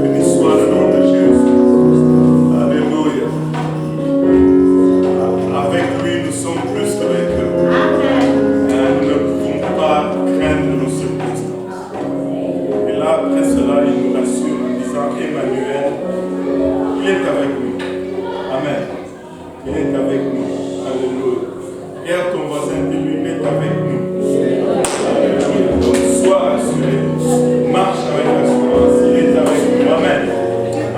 Béni soit le nom de Jésus. Alléluia. Avec lui, nous sommes plus que vainqueurs. Nous ne pouvons pas craindre nos circonstances. Et là, après cela, il nous rassure en disant Emmanuel, il est avec nous. Amen. Il est avec nous. Alléluia. Regarde ton voisin, dis-lui, il est avec nous. Alléluia. Donc, sois rassuré. Marche avec l'assurance. Il est avec nous. Amen.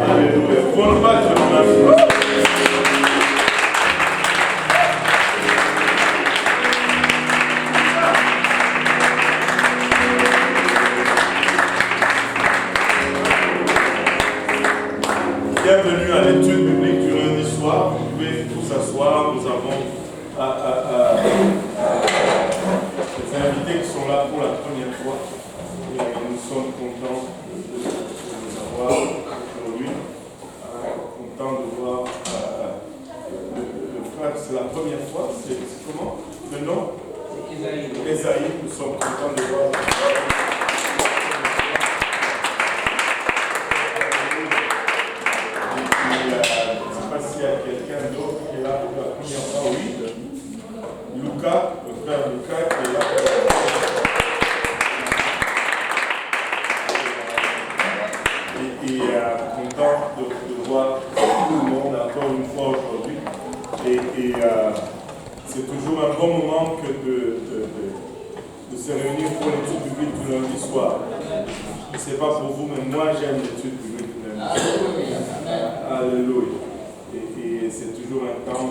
Alléluia. Pour ne pas te demander. Bienvenue à l'étude biblique du lundi soir. Vous pouvez tous s'asseoir. Nous avons les invités qui sont là pour la première fois. Et nous sommes contents de les avoir aujourd'hui. Contents de voir le frère. C'est la première fois. C'est comment le nom? Esaïe. Nous sommes contents de voir. S'il y a quelqu'un d'autre qui est là pour la première fois, oui. Lucas, le frère Lucas qui est là pour la première fois. Et content de voir tout le monde encore une fois aujourd'hui. Et c'est toujours un bon moment que de se réunir pour l'étude biblique du lundi soir. Je ne sais pas pour vous, mais moi j'aime l'étude biblique du lundi soir. Alléluia. Et c'est toujours un temps où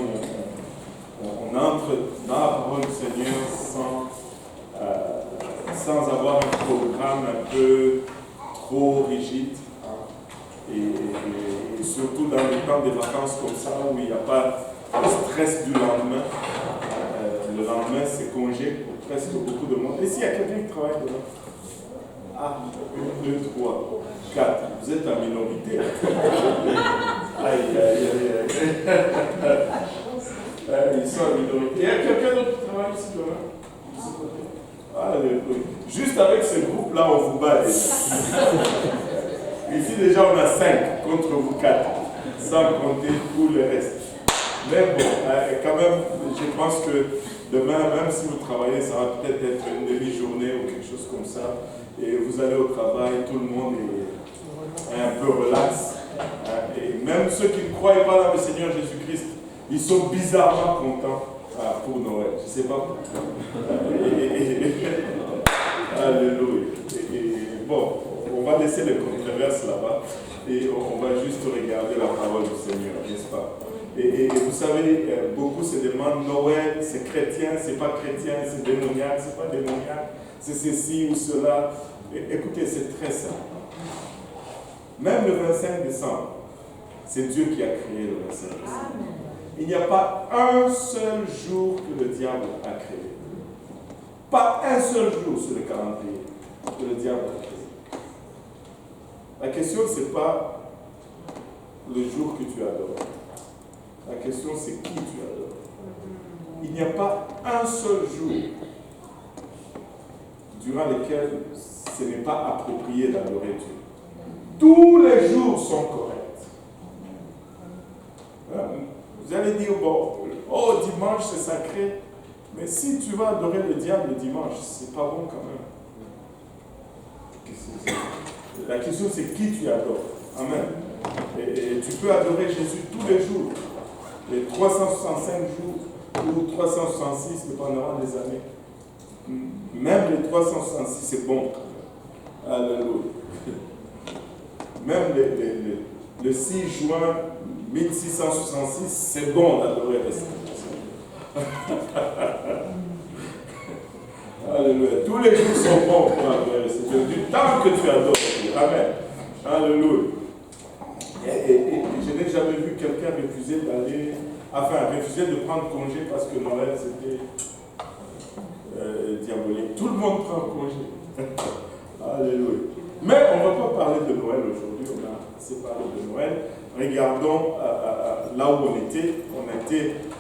on entre dans la parole du Seigneur sans avoir un programme un peu trop rigide. Hein. Et surtout dans les temps des vacances comme ça, où il n'y a pas le stress du lendemain. Le lendemain, c'est congé pour presque beaucoup de monde. Et s'il y a quelqu'un qui travaille dedans? Ah, 1, 2, 3, 4. Vous êtes la minorité. Aïe, aïe, aïe, aïe. Ils sont la minorité. Il y a quelqu'un d'autre qui travaille ici demain? Alléluia. Juste avec ce groupe-là, on vous bat déjà. Ici, déjà, on a 5 contre vous 4, sans compter tout le reste. Mais bon, quand même, je pense que demain, même si vous travaillez, ça va peut-être être une demi-journée ou quelque chose comme ça. Et vous allez au travail, tout le monde est un peu relax. Et même ceux qui ne croient pas dans le Seigneur Jésus-Christ, ils sont bizarrement contents pour Noël. Je ne sais pas pourquoi. Alléluia. Et bon, on va laisser les controverses là-bas et on va juste regarder la parole du Seigneur, n'est-ce pas? Et vous savez, beaucoup se demandent Noël, c'est chrétien, c'est pas chrétien, c'est démoniaque, c'est pas démoniaque, c'est ceci ou cela. Écoutez, c'est très simple. Même le 25 décembre, c'est Dieu qui a créé le 25 décembre. Il n'y a pas un seul jour que le diable a créé. Pas un seul jour sur le calendrier que le diable a créé. La question, ce n'est pas le jour que tu adores. La question, c'est qui tu adores. Il n'y a pas un seul jour durant lequel ce n'est pas approprié d'adorer Dieu. Tous les jours sont corrects. Vous allez dire, bon, oh, dimanche c'est sacré, mais si tu vas adorer le diable le dimanche, c'est pas bon quand même. La question c'est qui tu adores. Amen. Et tu peux adorer Jésus tous les jours, les 365 jours ou 366, dépendamment des années. Même les 366, c'est bon. Alléluia. Même le 6 juin 1666, c'est bon d'adorer le Seigneur. Alléluia. Tous les jours sont bons pour adorer le Seigneur. Du temps que tu adores. Amen. Alléluia. Et je n'ai jamais vu quelqu'un refuser refuser de prendre congé parce que Noël c'était diabolique. Tout le monde prend congé. Alléluia. Mais on ne va pas parler de Noël aujourd'hui, on a assez parlé de Noël. Regardons là où on était.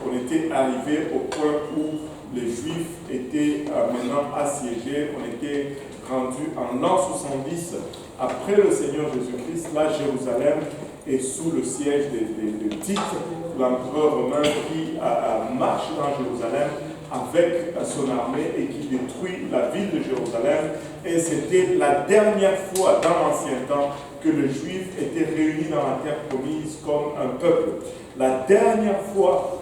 On était arrivé au point où les Juifs étaient maintenant assiégés. On était rendu en l'an 70 Après le Seigneur Jésus-Christ, là, Jérusalem est sous le siège de Tite, l'empereur romain qui marche dans Jérusalem avec son armée et qui détruit la ville de Jérusalem. Et c'était la dernière fois dans l'ancien temps que les Juifs étaient réunis dans la terre promise comme un peuple. La dernière fois,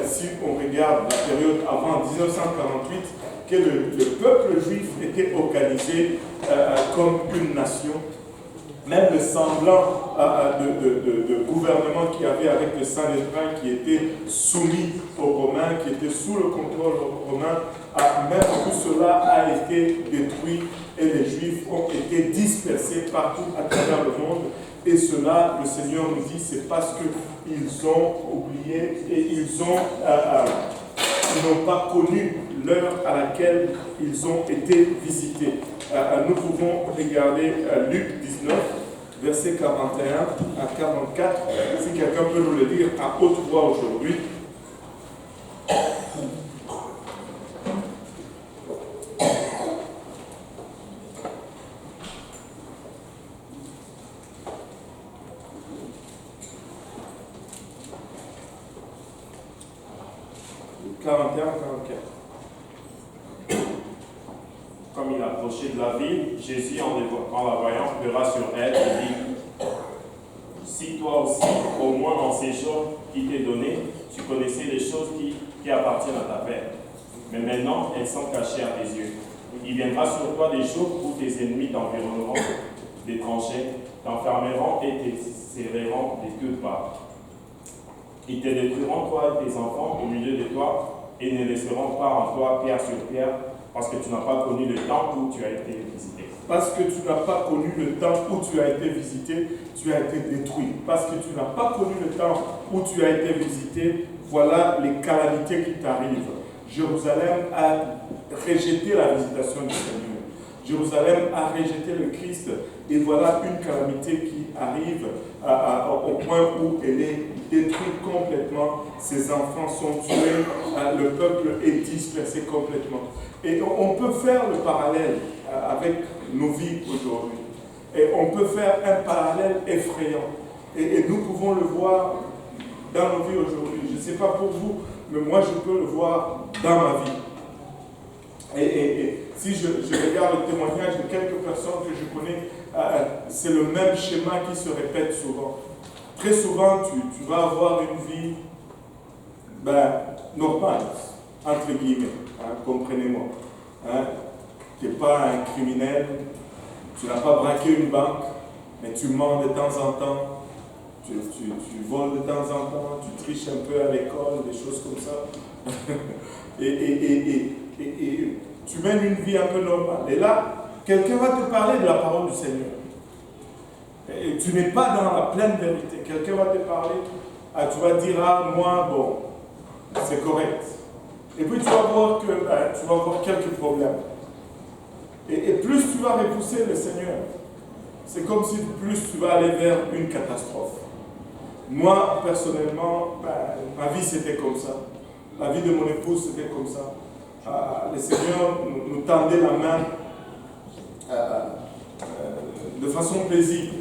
si on regarde la période avant 1948, que le peuple juif était organisé comme une nation. Même le semblant de gouvernement qu'il y avait avec le Sanhédrin qui était soumis aux Romains, qui était sous le contrôle romain, même tout cela a été détruit et les Juifs ont été dispersés partout à travers le monde. Et cela, le Seigneur nous dit, c'est parce qu'ils ont oublié et ils n'ont pas connu l'heure à laquelle ils ont été visités. Nous pouvons regarder Luc 19, versets 41 à 44, si quelqu'un peut nous le dire à haute voix aujourd'hui. Comme il approchait de la ville, Jésus, en la voyant, pleura sur elle et dit, si toi aussi, au moins en ces jours qui t'est donné, tu connaissais les choses qui appartiennent à ta Père. Mais maintenant, elles sont cachées à tes yeux. Il viendra sur toi des jours où tes ennemis t'environneront des tranchées, t'enfermeront et te serreront des toutes parts. Ils te détruiront, toi et tes enfants, au milieu de toi, et ne laisseront pas en toi pierre sur pierre, parce que tu n'as pas connu le temps où tu as été visité. Parce que tu n'as pas connu le temps où tu as été visité, tu as été détruit. Parce que tu n'as pas connu le temps où tu as été visité, voilà les calamités qui t'arrivent. Jérusalem a rejeté la visitation du Seigneur. Jérusalem a rejeté le Christ et voilà une calamité qui arrive au point où elle est détruite complètement. Ses enfants sont tués, le peuple est dispersé complètement. Et on peut faire le parallèle avec nos vies aujourd'hui. Et on peut faire un parallèle effrayant. Et nous pouvons le voir dans nos vies aujourd'hui. Je ne sais pas pour vous, mais moi je peux le voir dans ma vie. Et si je regarde le témoignage de quelques personnes que je connais, c'est le même schéma qui se répète souvent. Très souvent, tu vas avoir une vie normale, entre guillemets, comprenez-moi. Tu n'es pas un criminel, tu n'as pas braqué une banque, mais tu mens de temps en temps, tu voles de temps en temps, tu triches un peu à l'école, des choses comme ça. et tu mènes une vie un peu normale. Et là, quelqu'un va te parler de la parole du Seigneur. Et tu n'es pas dans la pleine vérité. Quelqu'un va te parler, tu vas dire, moi, bon, c'est correct. Et puis tu vas voir que tu vas avoir quelques problèmes. Et plus tu vas repousser le Seigneur, c'est comme si plus tu vas aller vers une catastrophe. Moi, personnellement, ma vie c'était comme ça. La vie de mon épouse c'était comme ça. Le Seigneur nous tendait la main de façon paisible.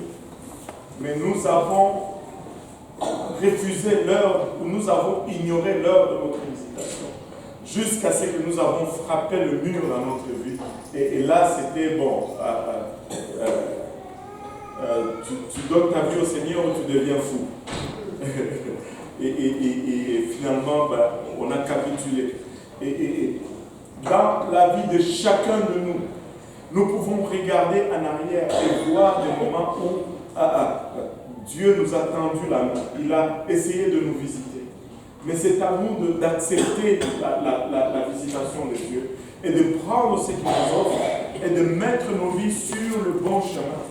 Mais nous avons refusé l'heure, ou nous avons ignoré l'heure de notre visitation, jusqu'à ce que nous avons frappé le mur dans notre vie. Et là, c'était bon. Tu donnes ta vie au Seigneur ou tu deviens fou. et finalement, on a capitulé. Et dans la vie de chacun de nous, nous pouvons regarder en arrière et voir des moments où Dieu nous a tendu la main. Il a essayé de nous visiter. Mais c'est à nous d'accepter la visitation de Dieu et de prendre ce qu'il nous offre et de mettre nos vies sur le bon chemin.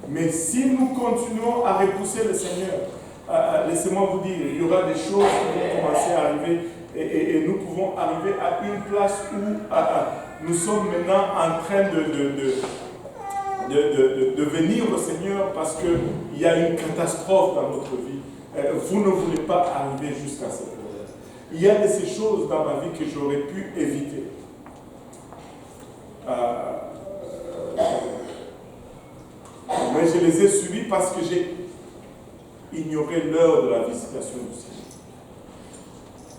Mais si nous continuons à repousser le Seigneur, laissez-moi vous dire, il y aura des choses qui vont commencer à arriver et nous pouvons arriver à une place où nous sommes maintenant en train de venir au Seigneur parce qu'il y a une catastrophe dans notre vie. Vous ne voulez pas arriver jusqu'à cette heure. Il y a de ces choses dans ma vie que j'aurais pu éviter. Mais je les ai subis parce que j'ai ignoré l'heure de la visitation du Seigneur.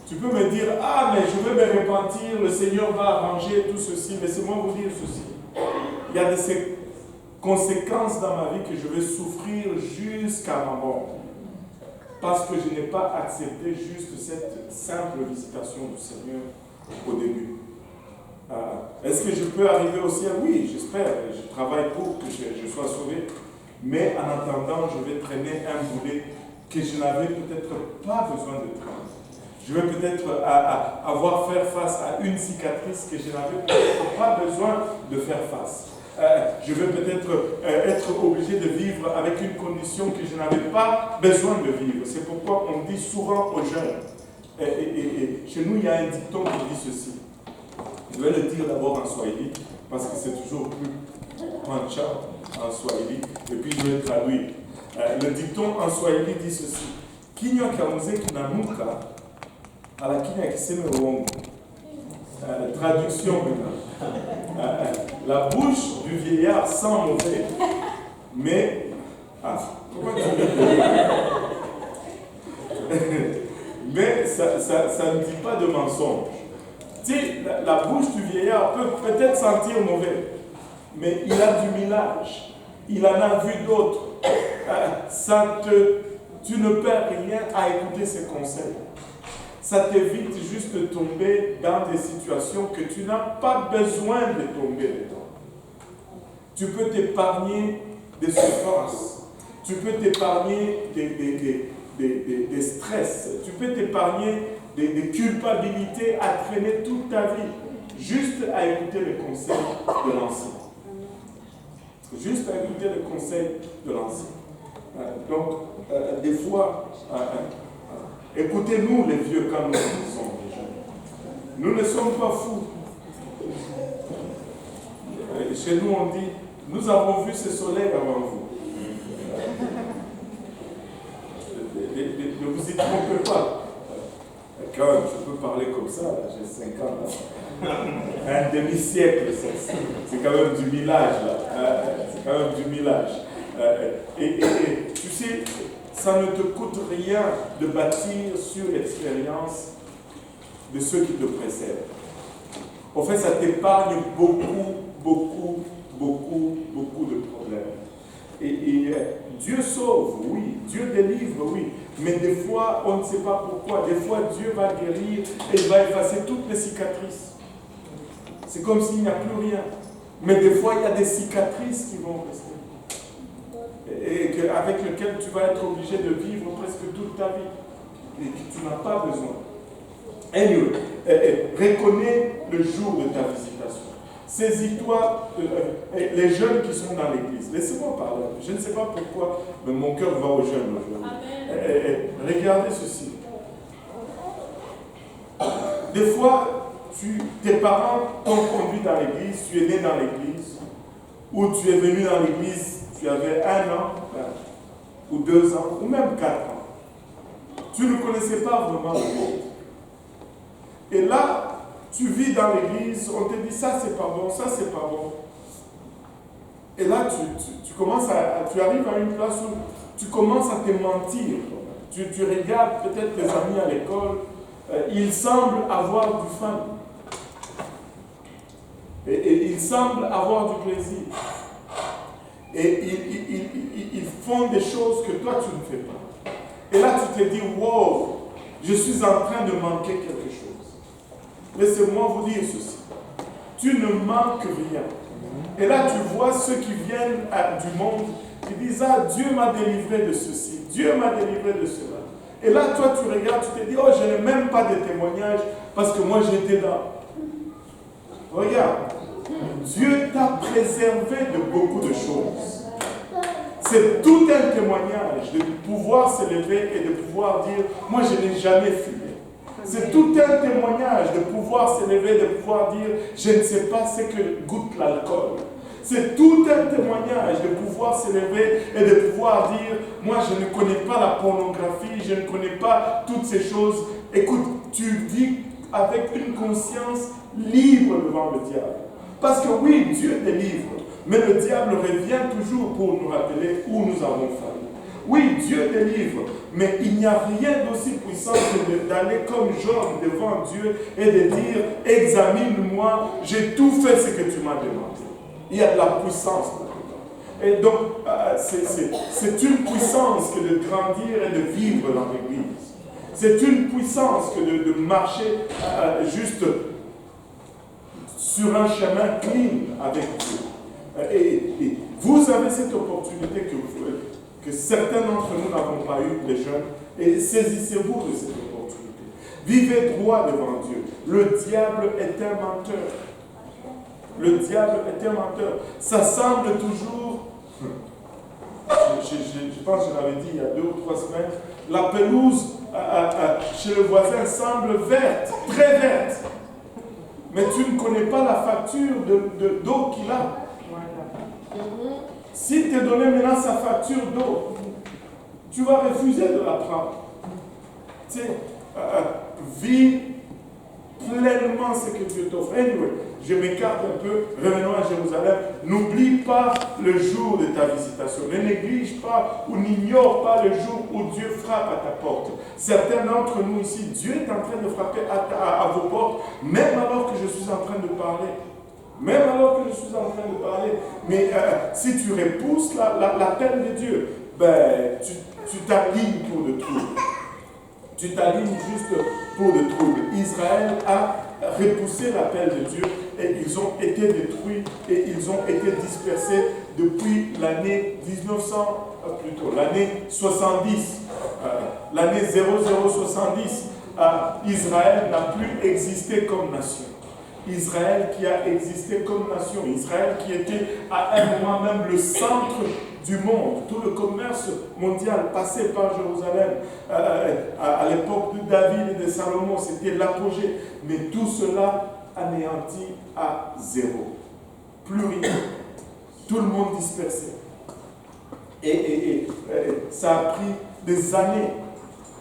Tu peux me dire, ah, mais je veux me repentir, le Seigneur va arranger tout ceci, mais c'est moi vous dire ceci. Il y a ces conséquences dans ma vie que je vais souffrir jusqu'à ma mort. Parce que je n'ai pas accepté juste cette simple visitation du Seigneur au début. Est-ce que je peux arriver au ciel? Oui, j'espère. Je travaille pour que je sois sauvé. Mais en attendant, je vais traîner un boulet que je n'avais peut-être pas besoin de traîner. Je vais peut-être avoir faire face à une cicatrice que je n'avais peut-être pas besoin de faire face. Je vais peut-être être obligé de vivre avec une condition que je n'avais pas besoin de vivre. C'est pourquoi on dit souvent aux jeunes, et chez nous il y a un dicton qui dit ceci. Je vais le dire d'abord en swahili, parce que c'est toujours plus punchant en swahili, et puis je vais traduire. Le dicton en swahili dit ceci. Kinywa cha mzee kinanuka, lakini akisema uongo. Traduction maintenant. La bouche du vieillard sent mauvais, mais... comment tu mais ça ne dit pas de mensonge. Tu sais, la bouche du vieillard peut peut-être sentir mauvais, mais il a du millage. Il en a vu d'autres. Tu ne perds rien à écouter ses conseils. Ça t'évite juste de tomber dans des situations que tu n'as pas besoin de tomber dedans. Tu peux t'épargner des souffrances. Tu peux t'épargner des stress. Tu peux t'épargner des culpabilités à traîner toute ta vie. Juste à écouter les conseils de l'ancien. Juste à écouter les conseils de l'ancien. Donc, des fois... écoutez-nous les vieux quand nous disons les jeunes. Nous ne sommes pas fous. Chez nous on dit, nous avons vu ce soleil avant vous. Ne vous y trompez pas. Quand je peux parler comme ça, j'ai 5 ans. Là. Un demi-siècle, c'est quand même du millage. Là. C'est quand même du millage. Et tu sais, ça ne te coûte rien de bâtir sur l'expérience de ceux qui te précèdent. En fait, ça t'épargne beaucoup de problèmes. Et Dieu sauve, oui. Dieu délivre, oui. Mais des fois, on ne sait pas pourquoi. Des fois, Dieu va guérir et il va effacer toutes les cicatrices. C'est comme s'il n'y a plus rien. Mais des fois, il y a des cicatrices qui vont rester. Et avec lequel tu vas être obligé de vivre presque toute ta vie et que tu n'as pas besoin. Anyway, reconnais le jour de ta visitation. Saisis-toi, les jeunes qui sont dans l'église. Laissez-moi parler. Je ne sais pas pourquoi, mais mon cœur va aux jeunes aujourd'hui. Regardez ceci. Des fois, tes parents t'ont conduit dans l'église, tu es né dans l'église, ou tu es venu dans l'église. Tu avais 1 an, ou 2 ans, ou même 4 ans. Tu ne connaissais pas vraiment le monde. Et là, tu vis dans l'église, on te dit ça c'est pas bon, ça c'est pas bon. Et là, tu arrives à une place où tu commences à te mentir. Tu regardes peut-être tes amis à l'école, ils semblent avoir du fun. Et ils semblent avoir du plaisir. Et ils font des choses que toi tu ne fais pas. Et là tu te dis, wow, je suis en train de manquer quelque chose. Laissez-moi vous dire ceci. Tu ne manques rien. Et là tu vois ceux qui viennent du monde, qui disent, ah, Dieu m'a délivré de ceci, Dieu m'a délivré de cela. Et là toi tu regardes, tu te dis, oh, je n'ai même pas de témoignage parce que moi j'étais là. Regarde. Dieu t'a préservé de beaucoup de choses. C'est tout un témoignage de pouvoir se lever et de pouvoir dire, moi je n'ai jamais fumé. C'est tout un témoignage de pouvoir se lever, de pouvoir dire, je ne sais pas ce que goûte l'alcool. C'est tout un témoignage de pouvoir se lever et de pouvoir dire, moi je ne connais pas la pornographie, je ne connais pas toutes ces choses. Écoute, tu vis avec une conscience libre devant le diable. Parce que oui, Dieu délivre. Mais le diable revient toujours pour nous rappeler où nous avons failli. Oui, Dieu délivre, mais il n'y a rien d'aussi puissant que d'aller comme Job devant Dieu et de dire, examine-moi, j'ai tout fait ce que tu m'as demandé. Il y a de la puissance là-dedans. Et donc, c'est une puissance que de grandir et de vivre dans l'Église. C'est une puissance que de marcher juste sur un chemin clean avec Dieu. Et vous avez cette opportunité que certains d'entre nous n'avons pas eu, les jeunes, et saisissez-vous de cette opportunité. Vivez droit devant Dieu. Le diable est un menteur. Le diable est un menteur. Ça semble toujours, je pense que je l'avais dit il y a 2 ou 3 semaines, la pelouse chez le voisin semble verte, très verte. Mais tu ne connais pas la facture d'eau qu'il a. S'il te donnait maintenant sa facture d'eau, tu vas refuser de la prendre. Tu sais, vis pleinement ce que Dieu t'offre. Anyway, je m'écarte un peu, revenons à Jérusalem. N'oublie pas le jour de ta visitation. Ne néglige pas ou n'ignore pas le jour où Dieu frappe à ta porte. Certains d'entre nous ici, Dieu est en train de frapper à vos portes, même alors que je suis en train de parler. Même alors que je suis en train de parler. Mais si tu repousses l'appel de Dieu, ben, tu t'alignes pour le trouble. Tu t'alignes juste pour le trouble. Israël a repoussé l'appel de Dieu et ils ont été détruits et ils ont été dispersés depuis l'année 70. L'année 0070. Israël n'a plus existé comme nation. Israël qui a existé comme nation, Israël qui était à un moment même le centre du monde. Tout le commerce mondial passait par Jérusalem. À l'époque de David et de Salomon, c'était l'apogée. Mais tout cela anéanti à zéro. Plus rien. Tout le monde dispersé. Et ça a pris des années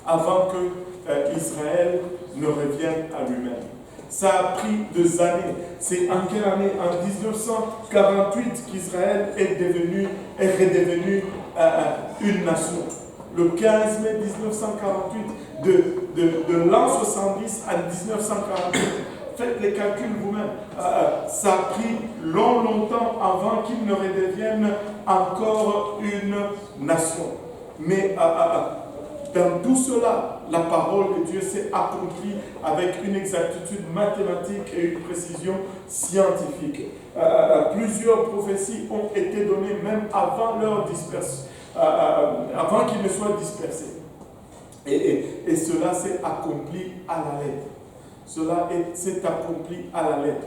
avant que Israël ne revienne à lui-même. Ça a pris des années. C'est en quelle année? En 1948 qu'Israël est redevenu une nation. Le 15 mai 1948, de l'an 70 à 1948. Faites les calculs vous-même. Ça a pris longtemps avant qu'il ne redevienne encore une nation. Mais dans tout cela, la parole de Dieu s'est accomplie avec une exactitude mathématique et une précision scientifique. Plusieurs prophéties ont été données même avant leur dispersion, avant qu'ils ne soient dispersés. Et cela s'est accompli à la lettre. Cela s'est accompli à la lettre.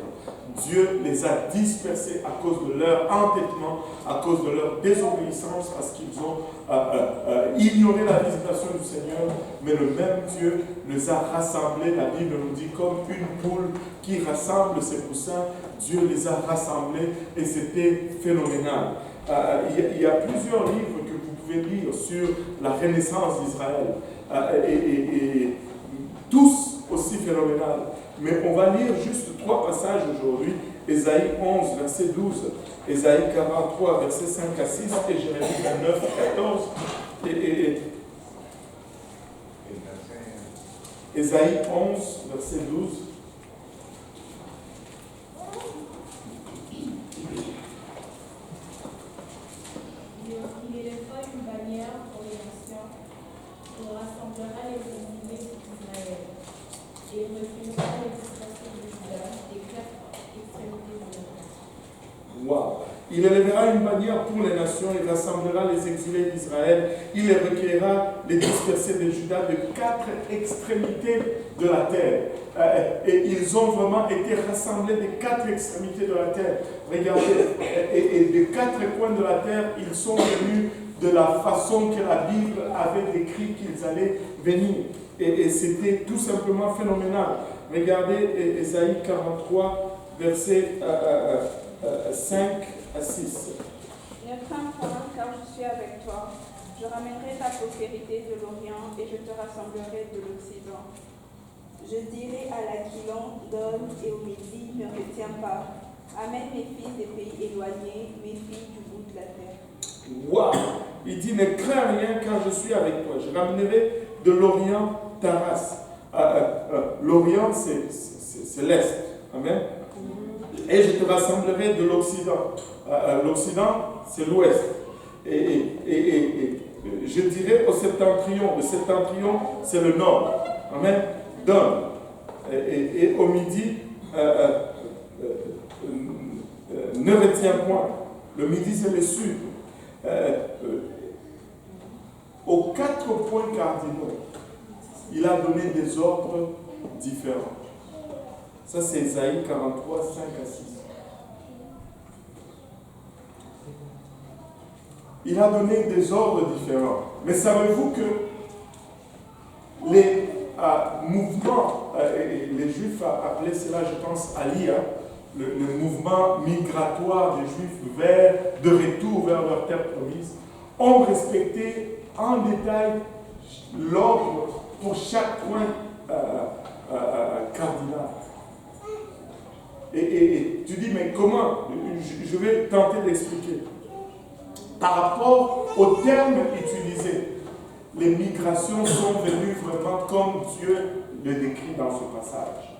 Dieu les a dispersés à cause de leur entêtement, à cause de leur désobéissance, parce qu'ils ont ignoré la visitation du Seigneur. Mais le même Dieu les a rassemblés, la Bible nous dit, comme une poule qui rassemble ses poussins. Dieu les a rassemblés et c'était phénoménal. Il y a plusieurs livres que vous pouvez lire sur la renaissance d'Israël. Et tous aussi phénoménal. Mais on va lire juste 3 passages aujourd'hui. Ésaïe 11, verset 12, Ésaïe 43, verset 5 à 6, et Jérémie 29, 14. Ésaïe 11, verset 12. Il élèvera une bannière pour les nations, il rassemblera les exilés d'Israël, et il refusera les dispersions de Juda des 4 extrémités de la terre. Wow. Il élèvera une bannière pour les nations, il rassemblera les exilés d'Israël, il recueillera les dispersés de Juda de 4 extrémités de la terre. Et ils ont vraiment été rassemblés des 4 extrémités de la terre. Regardez, et des 4 coins de la terre, ils sont venus de la façon que la Bible avait décrit qu'ils allaient venir. Et c'était tout simplement phénoménal. Regardez Ésaïe 43, verset 5 à 6. Ne crains point, car je suis avec toi. Je ramènerai ta postérité de l'Orient et je te rassemblerai de l'Occident. Je dirai à l'Aquilon, donne, et au Midi, ne retiens pas. Amène mes fils des pays éloignés, mes filles du bout de la terre. Waouh! Il dit, ne crains rien quand je suis avec toi. Je ramènerai de l'Orient ta race. L'Orient, c'est l'Est. Amen. Et je te rassemblerai de l'Occident. L'Occident, c'est l'Ouest. Et je dirais au septentrion. Le septentrion, c'est le Nord. Amen. Donne. Et au midi, ne retiens point. Le midi, c'est le Sud. Aux 4 points cardinaux, il a donné des ordres différents. Ça, c'est Ésaïe 43, 5 à 6. Il a donné des ordres différents. Mais savez-vous que les mouvements, les Juifs appelaient cela, je pense, Aliyah, le mouvement migratoire des Juifs de retour vers leur terre promise, ont respecté en détail l'ordre pour chaque point cardinal. Et tu dis, mais comment? Je vais tenter d'expliquer. Par rapport aux termes utilisés, les migrations sont venues vraiment comme Dieu le décrit dans ce passage.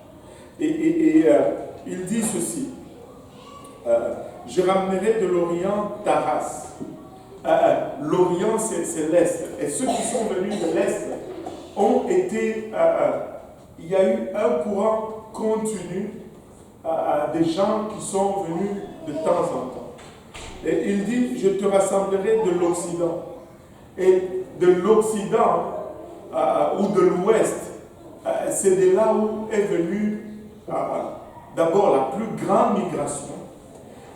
Il dit ceci, je ramènerai de l'Orient ta race. L'Orient, c'est l'Est. Et ceux qui sont venus de l'Est ont été... il y a eu un courant continu des gens qui sont venus de temps en temps. Et il dit, je te rassemblerai de l'Occident. Et de l'Occident ou de l'Ouest, c'est de là où est venue d'abord la plus grande migration.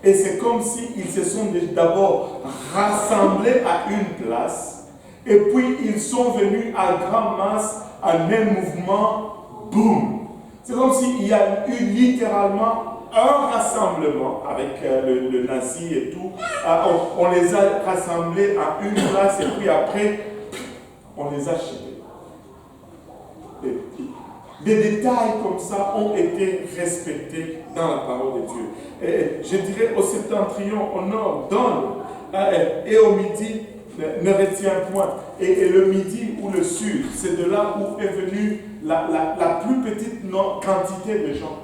Et c'est comme s'ils se sont d'abord rassemblés à une place, et puis ils sont venus à grande masse, en un mouvement, boum. C'est comme s'il y a eu littéralement un rassemblement avec le nazi et tout. On les a rassemblés à une place, et puis après, on les a jetés. Des détails comme ça ont été respectés dans la parole de Dieu. Et je dirais au septentrion, au nord, donne, et au midi, ne retiens point. Et le midi ou le sud, c'est de là où est venue la plus petite quantité de gens,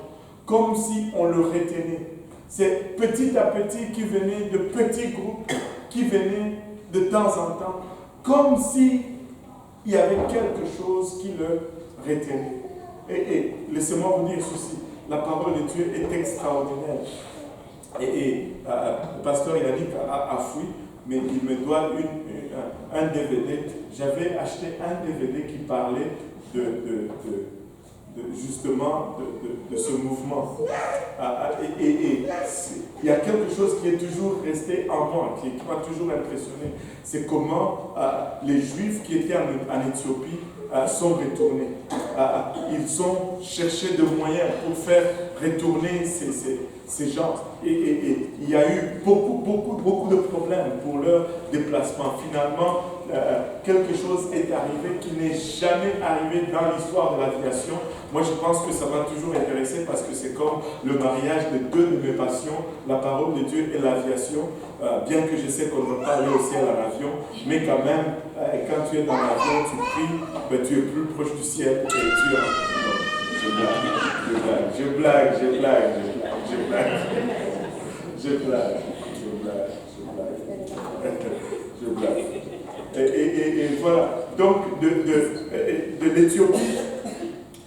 comme si on le retenait. C'est petit à petit qui venait de petits groupes, qui venaient de temps en temps, comme si il y avait quelque chose qui le retenait. Et laissez-moi vous dire ceci, la parole de Dieu est extraordinaire. Le pasteur il a dit a fui, mais il me doit un DVD. J'avais acheté un DVD qui parlait justement de ce mouvement. Il y a quelque chose qui est toujours resté en moi, qui m'a toujours impressionné. C'est comment les Juifs qui étaient en Éthiopie sont retournés. Ils ont cherché des moyens pour faire retourner ces gens. Et il y a eu beaucoup de problèmes pour leur déplacement. Finalement, quelque chose est arrivé qui n'est jamais arrivé dans l'histoire de l'aviation. Moi, je pense que ça m'a toujours intéressé parce que c'est comme le mariage de deux de mes passions, la parole de Dieu et l'aviation. Bien que je sais qu'on ne va pas aller au ciel en avion, mais quand même, quand tu es dans l'avion, tu pries, ben, tu es plus proche du ciel et tu es... Je blague. Et voilà. Donc, de l'Éthiopie,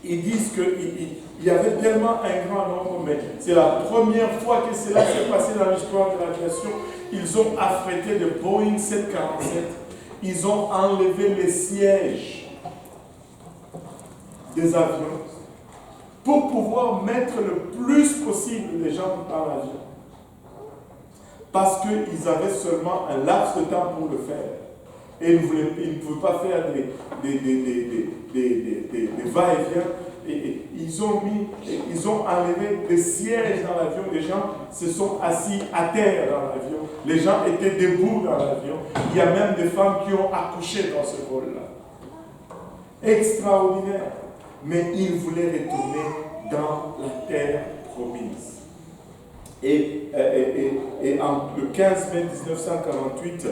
ils disent qu'il y avait tellement un grand nombre, mais c'est la première fois que cela s'est passé dans l'histoire de l'aviation. Ils ont affrété de Boeing 747. Ils ont enlevé les sièges des avions pour pouvoir mettre le plus possible les gens dans l'avion. Parce qu'ils avaient seulement un laps de temps pour le faire. Et ils ne pouvaient pas faire des va-et-vient. Et ils ont enlevé des sièges dans l'avion. Les gens se sont assis à terre dans l'avion. Les gens étaient debout dans l'avion. Il y a même des femmes qui ont accouché dans ce vol-là. Et en le 15 mai 1948,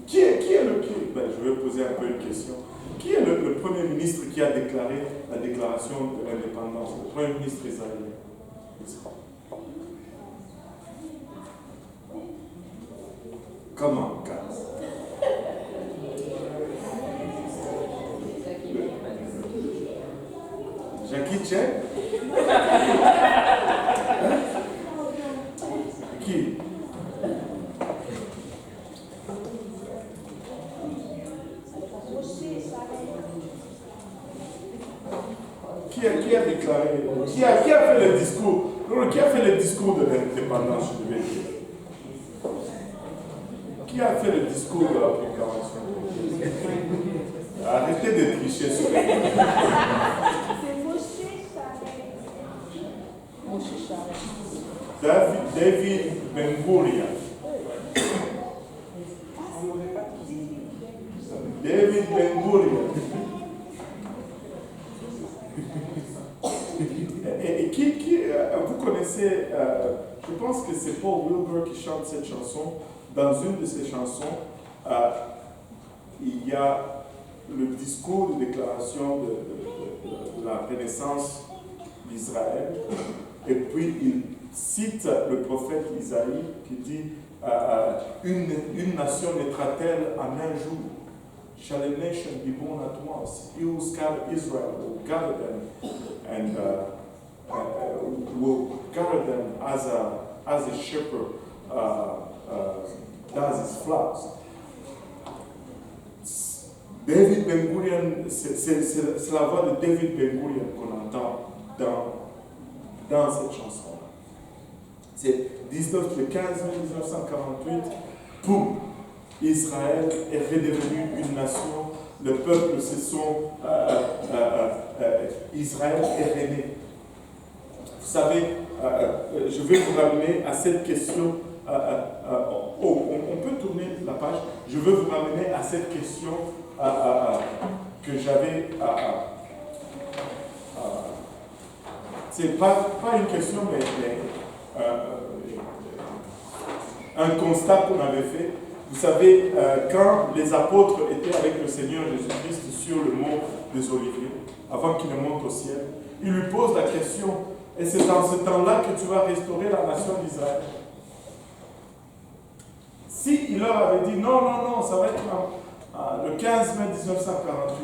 qui est le ben, je vais poser un peu une question. Qui est le premier ministre qui a déclaré la déclaration de l'indépendance? Le premier ministre israélien. Comment, Kaz? Jackie Chan? Hein? Qui? Qui a déclaré? Qui a fait le discours? Qui a fait le discours de l'indépendance, je devais dire? Qui a fait le discours de la proclamation? Arrêtez de tricher sur les gens. David Ben-Gurion. David Ben-Gurion. Et vous connaissez, je pense que c'est Paul Wilbur qui chante cette chanson. Dans une de ces chansons, il y a le discours de déclaration de la renaissance d'Israël. Et puis il cite le prophète Isaïe qui dit une nation naîtra-t-elle en un jour? Shall a nation be born at once? He who scattered Israel will gather them and will gather them as a shepherd does his flocks. David Ben-Gurion, c'est la voix de David Ben-Gurion qu'on entend dans cette chanson-là. C'est le 15 mai 1948, boum, Israël est redevenu une nation, le peuple se sont, Israël est rené. Vous savez, je vais vous ramener à cette question, on peut tourner la page, je veux vous ramener à cette question que j'avais, c'est pas une question, mais un constat qu'on avait fait. Vous savez, quand les apôtres étaient avec le Seigneur Jésus-Christ sur le mont des Oliviers, avant qu'il ne monte au ciel, il lui pose la question, et c'est dans ce temps-là que tu vas restaurer la nation d'Israël. Si il leur avait dit, non, ça va être le 15 mai 1948,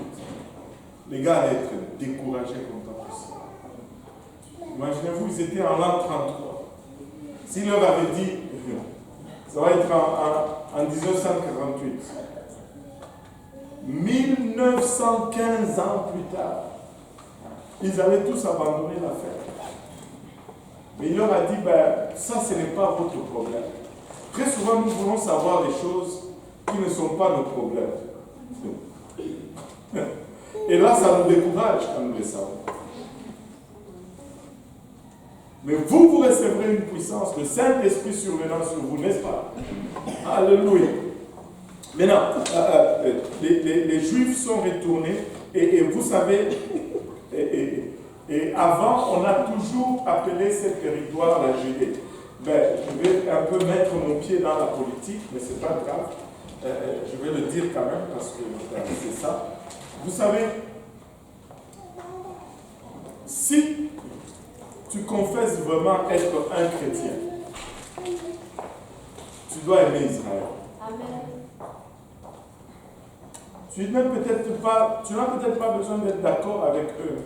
les gars allaient être découragés comme pas possible. Imaginez-vous, ils étaient en l'an 33. S'il leur avait dit, ça va être en 1948, 1915 ans plus tard, ils allaient tous abandonner l'affaire. Mais il leur a dit, ça ce n'est pas votre problème. Très souvent, nous voulons savoir des choses qui ne sont pas nos problèmes. Et là, ça nous décourage quand nous les savons. Mais vous recevrez une puissance, le Saint-Esprit survenant sur vous, n'est-ce pas? Alléluia. Maintenant, les Juifs sont retournés et vous savez, et avant, on a toujours appelé ce territoire la Judée. Je vais un peu mettre mon pied dans la politique, mais ce n'est pas grave. Je vais le dire quand même parce que c'est ça. Vous savez, si tu confesses vraiment être un chrétien, tu dois aimer Israël. Amen. Tu n'as peut-être pas besoin d'être d'accord avec eux,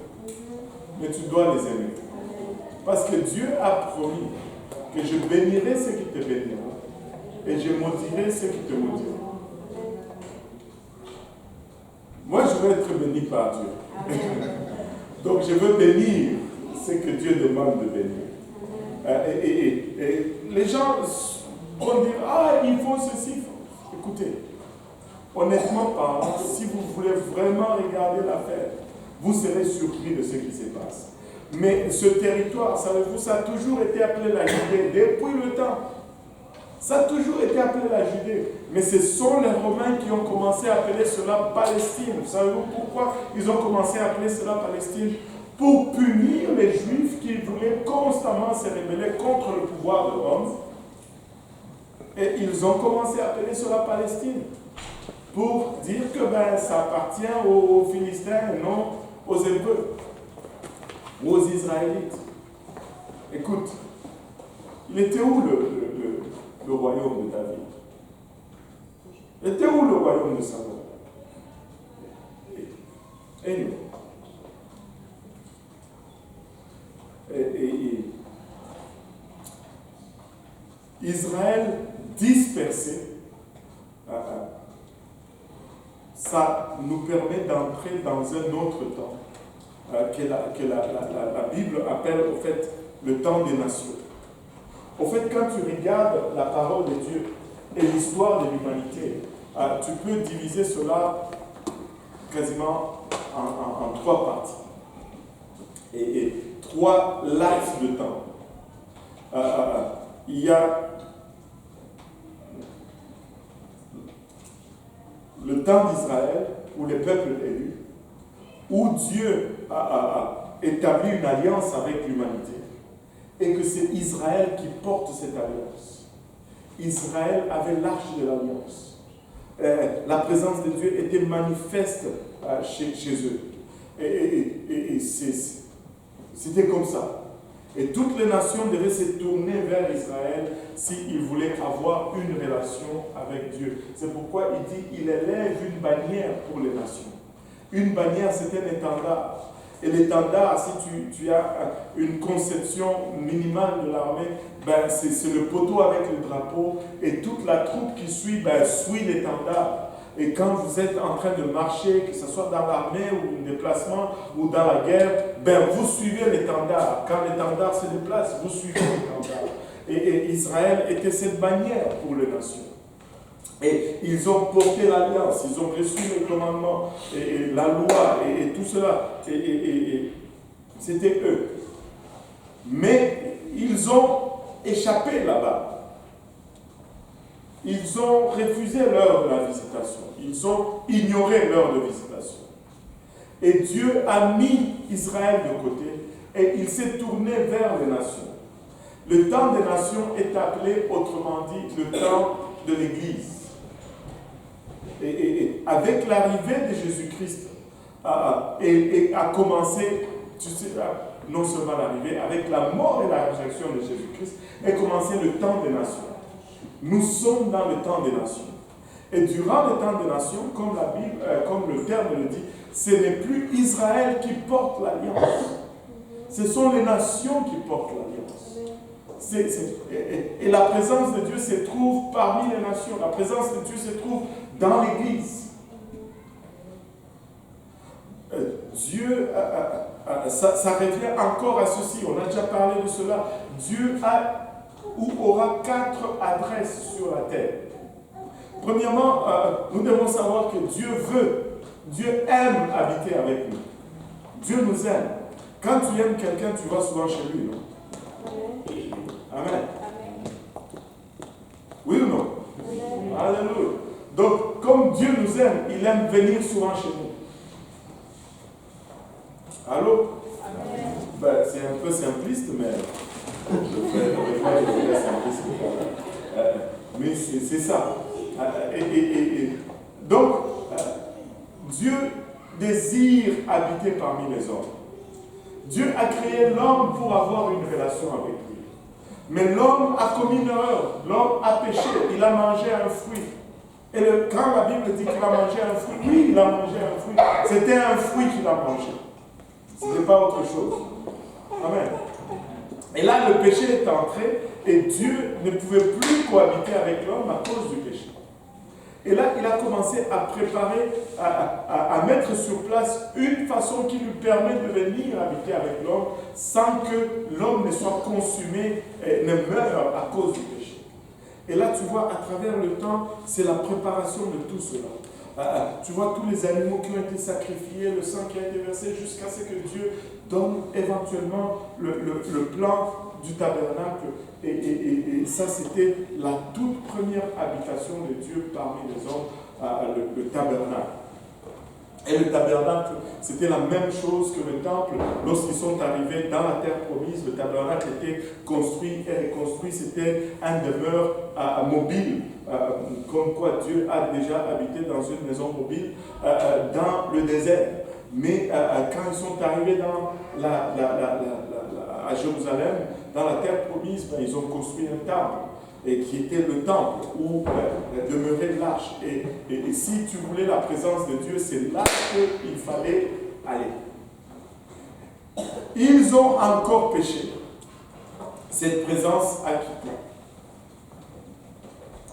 mais tu dois les aimer. Parce que Dieu a promis que je bénirai ceux qui te béniront et je maudirai ceux qui te maudiront. Moi, je veux être béni par Dieu. Donc, je veux bénir ce que Dieu demande de bénir. Et les gens vont dire, il faut ceci. Écoutez, honnêtement parlant, si vous voulez vraiment regarder l'affaire, vous serez surpris de ce qui se passe. Mais ce territoire, savez-vous, ça a toujours été appelé la Judée, depuis le temps. Ça a toujours été appelé la Judée. Mais ce sont les Romains qui ont commencé à appeler cela Palestine. Savez-vous pourquoi ils ont commencé à appeler cela Palestine? pour punir les Juifs qui voulaient constamment se rebeller contre le pouvoir de Rome. Et ils ont commencé à appeler sur la Palestine pour dire que ça appartient aux Philistins et non aux Hébreux, aux Israélites. Écoute, il était où le royaume de David? Il était où le royaume de Salomon? Et Israël dispersé, ça nous permet d'entrer dans un autre temps que la Bible appelle au fait le temps des nations. Au fait, quand tu regardes la parole de Dieu et l'histoire de l'humanité, tu peux diviser cela quasiment en trois parties et trois laps de temps. Il y a le temps d'Israël, où les peuples élus, où Dieu a établi une alliance avec l'humanité, et que c'est Israël qui porte cette alliance. Israël avait l'arche de l'alliance. La présence de Dieu était manifeste chez eux. Et c'était comme ça. Et toutes les nations devaient se tourner vers Israël s'ils voulaient avoir une relation avec Dieu. C'est pourquoi il dit qu'il élève une bannière pour les nations. Une bannière, c'est un étendard. Et l'étendard, si tu as une conception minimale de l'armée, c'est le poteau avec le drapeau et toute la troupe qui suit l'étendard. Et quand vous êtes en train de marcher, que ce soit dans l'armée ou un déplacement ou dans la guerre, vous suivez l'étendard. Quand l'étendard se déplace, vous suivez l'étendard. Et Israël était cette bannière pour les nations. Et ils ont porté l'alliance, ils ont reçu les commandements, et la loi, et tout cela. Et c'était eux. Mais ils ont échappé là-bas. Ils ont refusé l'heure de la visitation. Ils ont ignoré l'heure de visitation. Et Dieu a mis Israël de côté et il s'est tourné vers les nations. Le temps des nations est appelé, autrement dit, le temps de l'Église. Et avec l'arrivée de Jésus-Christ, et a commencé, non seulement l'arrivée, avec la mort et la résurrection de Jésus-Christ, est commencé le temps des nations. Nous sommes dans le temps des nations. Et durant le temps des nations, comme la Bible, comme le terme le dit, ce n'est plus Israël qui porte l'alliance. Ce sont les nations qui portent l'alliance. Et la présence de Dieu se trouve parmi les nations. La présence de Dieu se trouve dans l'Église. Dieu, ça revient encore à ceci. On a déjà parlé de cela. Dieu aura 4 adresses sur la terre. Premièrement, nous devons savoir que Dieu aime habiter avec nous. Dieu nous aime. Quand tu aimes quelqu'un, tu vas souvent chez lui, non? Amen. Oui ou non? Alléluia. Donc, comme Dieu nous aime, il aime venir souvent chez nous. Allô? C'est un peu simpliste, mais mais c'est ça. Donc, Dieu désire habiter parmi les hommes. Dieu a créé l'homme pour avoir une relation avec lui. Mais l'homme a commis une erreur. L'homme a péché. Il a mangé un fruit. Et quand la Bible dit qu'il a mangé un fruit, oui, il a mangé un fruit. C'était un fruit qu'il a mangé. Ce n'est pas autre chose. Amen. Et là, le péché est entré et Dieu ne pouvait plus cohabiter avec l'homme à cause du péché. Et là, il a commencé à préparer, à mettre sur place une façon qui lui permet de venir habiter avec l'homme sans que l'homme ne soit consumé, ne meure à cause du péché. Et là, tu vois, à travers le temps, c'est la préparation de tout cela. Tu vois tous les animaux qui ont été sacrifiés, le sang qui a été versé jusqu'à ce que Dieu donne éventuellement le plan du tabernacle. Et ça, c'était la toute première habitation de Dieu parmi les hommes, le tabernacle. Et le tabernacle, c'était la même chose que le temple. Lorsqu'ils sont arrivés dans la terre promise, le tabernacle était construit et reconstruit. C'était un demeure mobile, comme quoi Dieu a déjà habité dans une maison mobile dans le désert. Mais quand ils sont arrivés à Jérusalem, dans la terre promise, ils ont construit un temple. Et qui était le temple où demeurait l'arche. Et si tu voulais la présence de Dieu, c'est là qu'il fallait aller. Ils ont encore péché. Cette présence a quitté.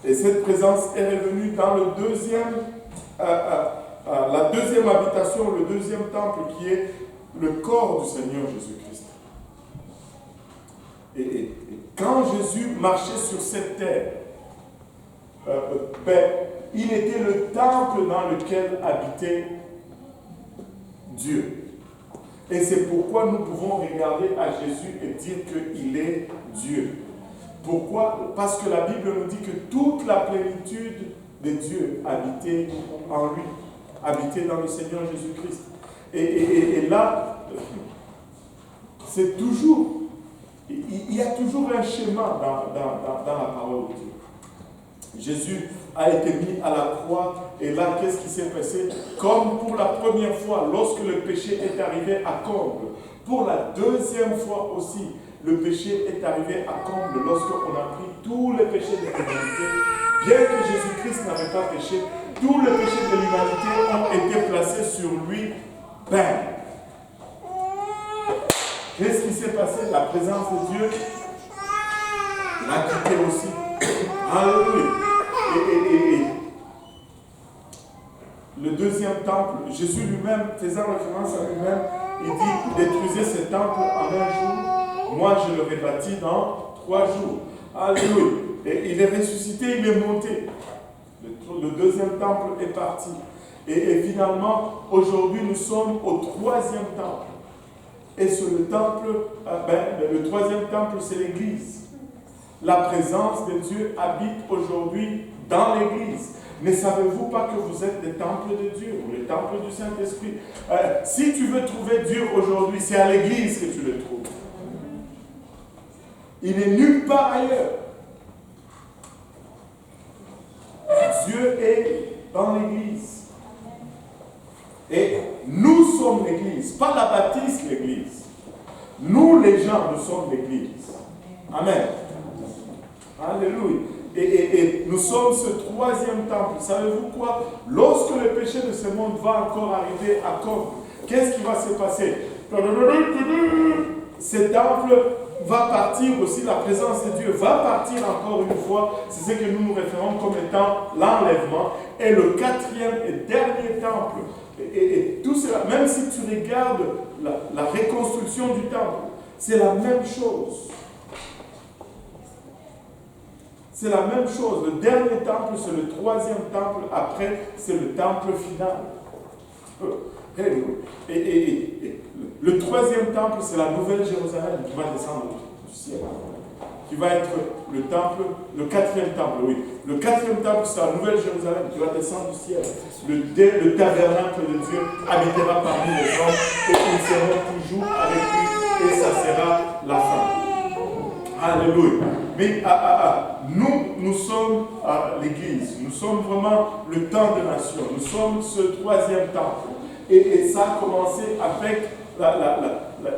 Et cette présence est revenue dans la deuxième habitation, le deuxième temple, qui est le corps du Seigneur Jésus-Christ. Et quand Jésus marchait sur cette terre, il était le temple dans lequel habitait Dieu. Et c'est pourquoi nous pouvons regarder à Jésus et dire qu'il est Dieu. Pourquoi? Parce que la Bible nous dit que toute la plénitude de Dieu habitait en lui, habitait dans le Seigneur Jésus-Christ. Et là, c'est toujours... Il y a toujours un schéma dans la parole de Dieu. Jésus a été mis à la croix et là, qu'est-ce qui s'est passé? Comme pour la première fois, lorsque le péché est arrivé à comble, pour la deuxième fois aussi, le péché est arrivé à comble lorsqu'on a pris tous les péchés de l'humanité. Bien que Jésus-Christ n'avait pas péché, tous les péchés de l'humanité ont été placés sur lui. Qu'est-ce qui s'est passé? La présence de Dieu l'a quitté aussi. Alléluia. Et le deuxième temple, Jésus lui-même, faisant référence à lui-même, il dit, détruisez ce temple en un jour, moi je le rebâtis dans 3 jours. Alléluia. Et il est ressuscité, il est monté. Le deuxième temple est parti. Et finalement, aujourd'hui, nous sommes au 3e temple. Et sur le temple, le 3e temple, c'est l'Église. La présence de Dieu habite aujourd'hui dans l'Église. Ne savez-vous pas que vous êtes des temples de Dieu, ou les temples du Saint-Esprit? Si tu veux trouver Dieu aujourd'hui, c'est à l'Église que tu le trouves. Il n'est nulle part ailleurs. Dieu est dans l'Église. Et nous sommes l'Église, pas la baptiste l'Église. Nous les gens, nous sommes l'Église. Amen. Alléluia. Et nous sommes ce 3e temple. Savez-vous quoi? Lorsque le péché de ce monde va encore arriver à corps, qu'est-ce qui va se passer? Ce temple va partir aussi, la présence de Dieu va partir encore une fois. C'est ce que nous nous référons comme étant l'enlèvement. Et le 4e et dernier temple. Et tout cela, même si tu regardes la reconstruction du temple, c'est la même chose. C'est la même chose. Le dernier temple, c'est le 3e temple. Après, c'est le temple final. Et le 3e temple, c'est la nouvelle Jérusalem qui va descendre du ciel. Qui va être le temple, le 4e temple, oui. Le 4e temple, c'est la nouvelle Jérusalem qui va descendre du ciel. Le tabernacle de Dieu habitera parmi les hommes et ils seront toujours avec lui et ça sera la fin. Alléluia. Mais nous sommes l'Église. Nous sommes vraiment le temps de nation. Nous sommes ce 3e temple. Et ça a commencé avec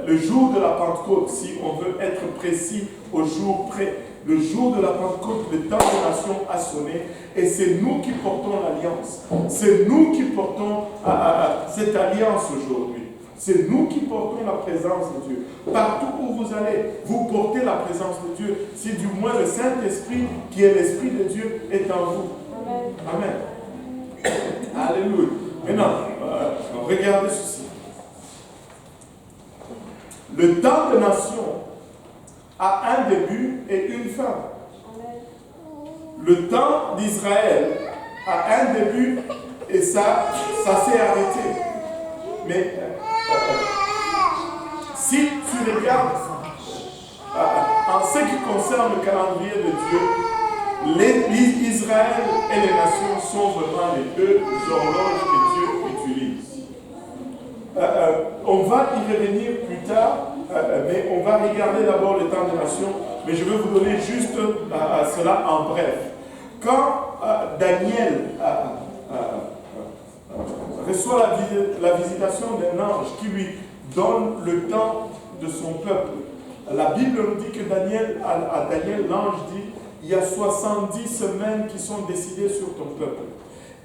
le jour de la Pentecôte, si on veut être précis au jour près. Le jour de la Pentecôte, le temps de nation a sonné et c'est nous qui portons l'alliance. C'est nous qui portons cette alliance aujourd'hui. C'est nous qui portons la présence de Dieu. Partout où vous allez, vous portez la présence de Dieu. Si du moins le Saint-Esprit, qui est l'Esprit de Dieu, est en vous. Amen. Amen. Alléluia. Maintenant, regardez ceci. Le temps de nation a un début et une fin. Le temps d'Israël a un début et ça s'est arrêté. Mais si tu regardes en ce qui concerne le calendrier de Dieu, Israël et les nations sont vraiment les deux horloges que Dieu utilise. On va y revenir plus tard, mais on va regarder d'abord le temps des nations. Mais je vais vous donner juste cela en bref. Quand Daniel reçoit la visitation d'un ange qui lui donne le temps de son peuple, la Bible nous dit que Daniel, l'ange dit, il y a 70 semaines qui sont décidées sur ton peuple.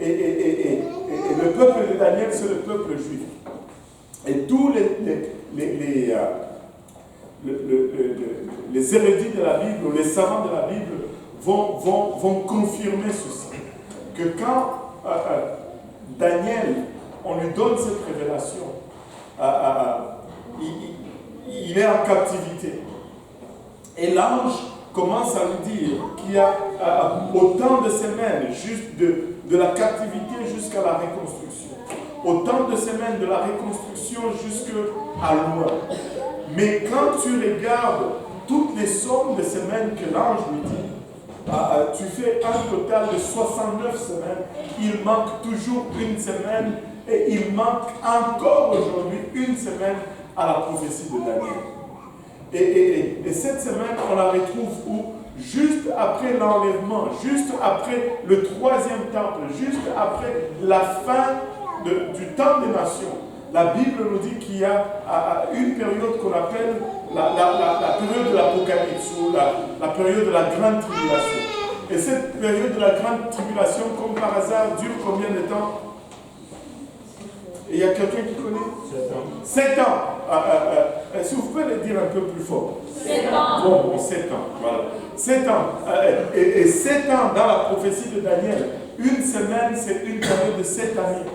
Et le peuple de Daniel, c'est le peuple juif. Et tous les érudits de la Bible, ou les savants de la Bible, vont confirmer ceci. Que quand Daniel, on lui donne cette révélation, il est en captivité. Et l'ange commence à lui dire qu'il y a autant de semaines, juste de la captivité jusqu'à la reconstruction. Autant de semaines de la reconstruction jusqu'à loin. Mais quand tu regardes toutes les sommes de semaines que l'ange lui dit, tu fais un total de 69 semaines, il manque toujours une semaine et il manque encore aujourd'hui une semaine à la prophétie de Daniel. Et cette semaine, on la retrouve où? Juste après l'enlèvement, juste après le 3e temple, juste après la fin du temps des nations. La Bible nous dit qu'il y a une période qu'on appelle la période de l'Apocalypse, ou la période de la grande tribulation. Et cette période de la grande tribulation, comme par hasard, dure combien de temps? Et il y a quelqu'un qui connaît? 7 ans. Si vous pouvez le dire un peu plus fort. 7 ans. Bon, 7 ans, voilà. 7 ans. Et 7 ans dans la prophétie de Daniel, une semaine, c'est une période de 7 années.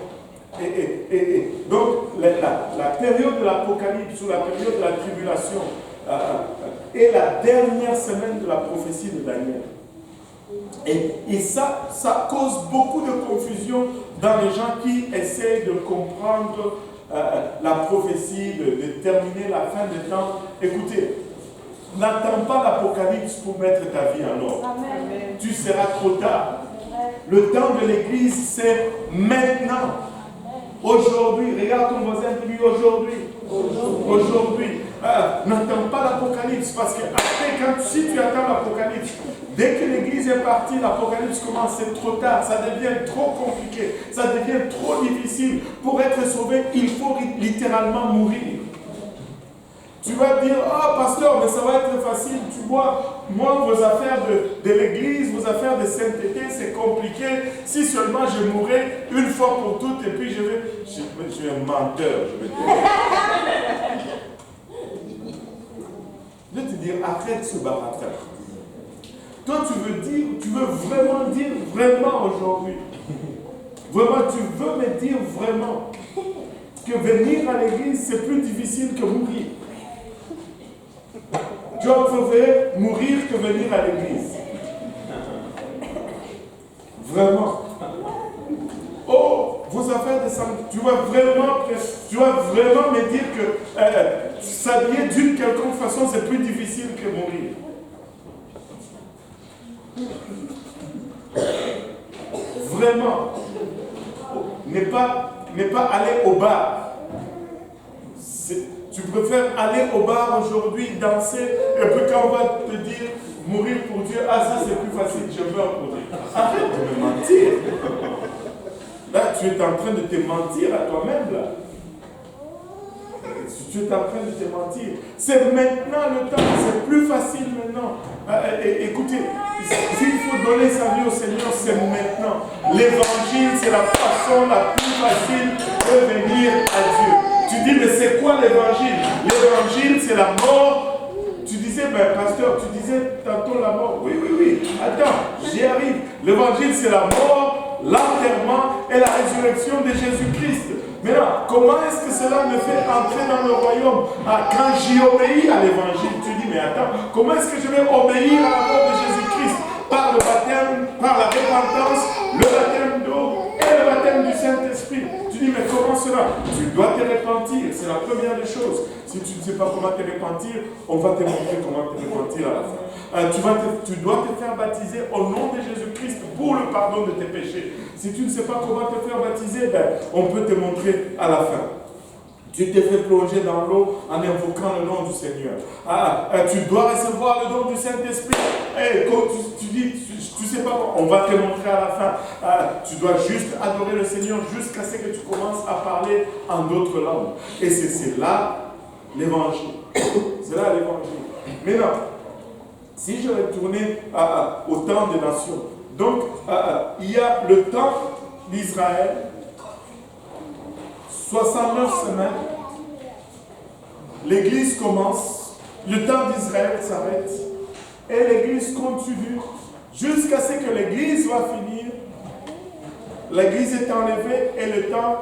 Et donc, la période de l'Apocalypse, ou la période de la tribulation, est la dernière semaine de la prophétie de Daniel. Et ça cause beaucoup de confusion dans les gens qui essayent de comprendre la prophétie, de terminer la fin des temps. Écoutez, n'attends pas l'Apocalypse pour mettre ta vie en ordre. Amen. Tu seras trop tard. Le temps de l'Église, c'est maintenant. Aujourd'hui, regarde ton voisin et dis aujourd'hui. Aujourd'hui. N'attends pas l'Apocalypse, parce que après, si tu attends l'Apocalypse, dès que l'Église est partie, l'Apocalypse commence, c'est trop tard, ça devient trop compliqué, ça devient trop difficile. Pour être sauvé, il faut littéralement mourir. Tu vas dire, pasteur, mais ça va être facile, tu vois, moi, vos affaires de l'Église, vos affaires de sainteté, c'est compliqué. Si seulement je mourrais une fois pour toutes, et puis je suis un menteur, je vais te dire. Je vais te dire, arrête ce baratin. Toi, tu veux vraiment dire vraiment aujourd'hui. Vraiment, tu veux me dire vraiment que venir à l'église, c'est plus difficile que mourir. Tu vas préférer mourir que venir à l'église. Vraiment. Oh, vos affaires de santé, tu vas vraiment me dire que s'habiller d'une quelconque façon, c'est plus difficile que mourir. Vraiment. Ne pas aller au bar. Tu préfères aller au bar aujourd'hui, danser, et puis quand on va te dire mourir pour Dieu, ça c'est plus facile, je meurs pour Dieu. Arrête de me mentir. Là, tu es en train de te mentir à toi-même, là. Tu es en train de te mentir. C'est maintenant le temps, c'est plus facile maintenant. Écoutez, s'il faut donner sa vie au Seigneur, c'est maintenant. L'évangile, c'est la façon la plus facile de venir à Dieu. Tu dis, mais c'est quoi l'évangile? L'évangile, c'est la mort. Tu disais, pasteur, tu disais tantôt la mort. Oui. Attends, j'y arrive. L'évangile, c'est la mort, l'enterrement et la résurrection de Jésus-Christ. Maintenant, comment est-ce que cela me fait entrer dans le royaume? Quand j'y obéis à l'évangile, tu dis, mais attends, comment est-ce que je vais obéir à la mort de Jésus-Christ? Par le baptême, par la repentance, le baptême d'eau et le baptême du Saint-Esprit. Tu dis, mais comment cela? Tu dois te repentir, c'est la première des choses. Si tu ne sais pas comment te repentir, on va te montrer comment te repentir à la fin. Tu dois te faire baptiser au nom de Jésus-Christ pour le pardon de tes péchés. Si tu ne sais pas comment te faire baptiser, on peut te montrer à la fin. Tu t'es fait plonger dans l'eau en invoquant le nom du Seigneur. Tu dois recevoir le don du Saint-Esprit. Quand tu dis, tu sais pas, on va te montrer à la fin. Tu dois juste adorer le Seigneur jusqu'à ce que tu commences à parler en d'autres langues. Et c'est là l'évangile. C'est là l'évangile. Maintenant, si je retournais au temps des nations, donc il y a le temps d'Israël, 69 semaines, l'église commence, le temps d'Israël s'arrête, et l'église continue jusqu'à ce que l'église va finir. L'église est enlevée et le temps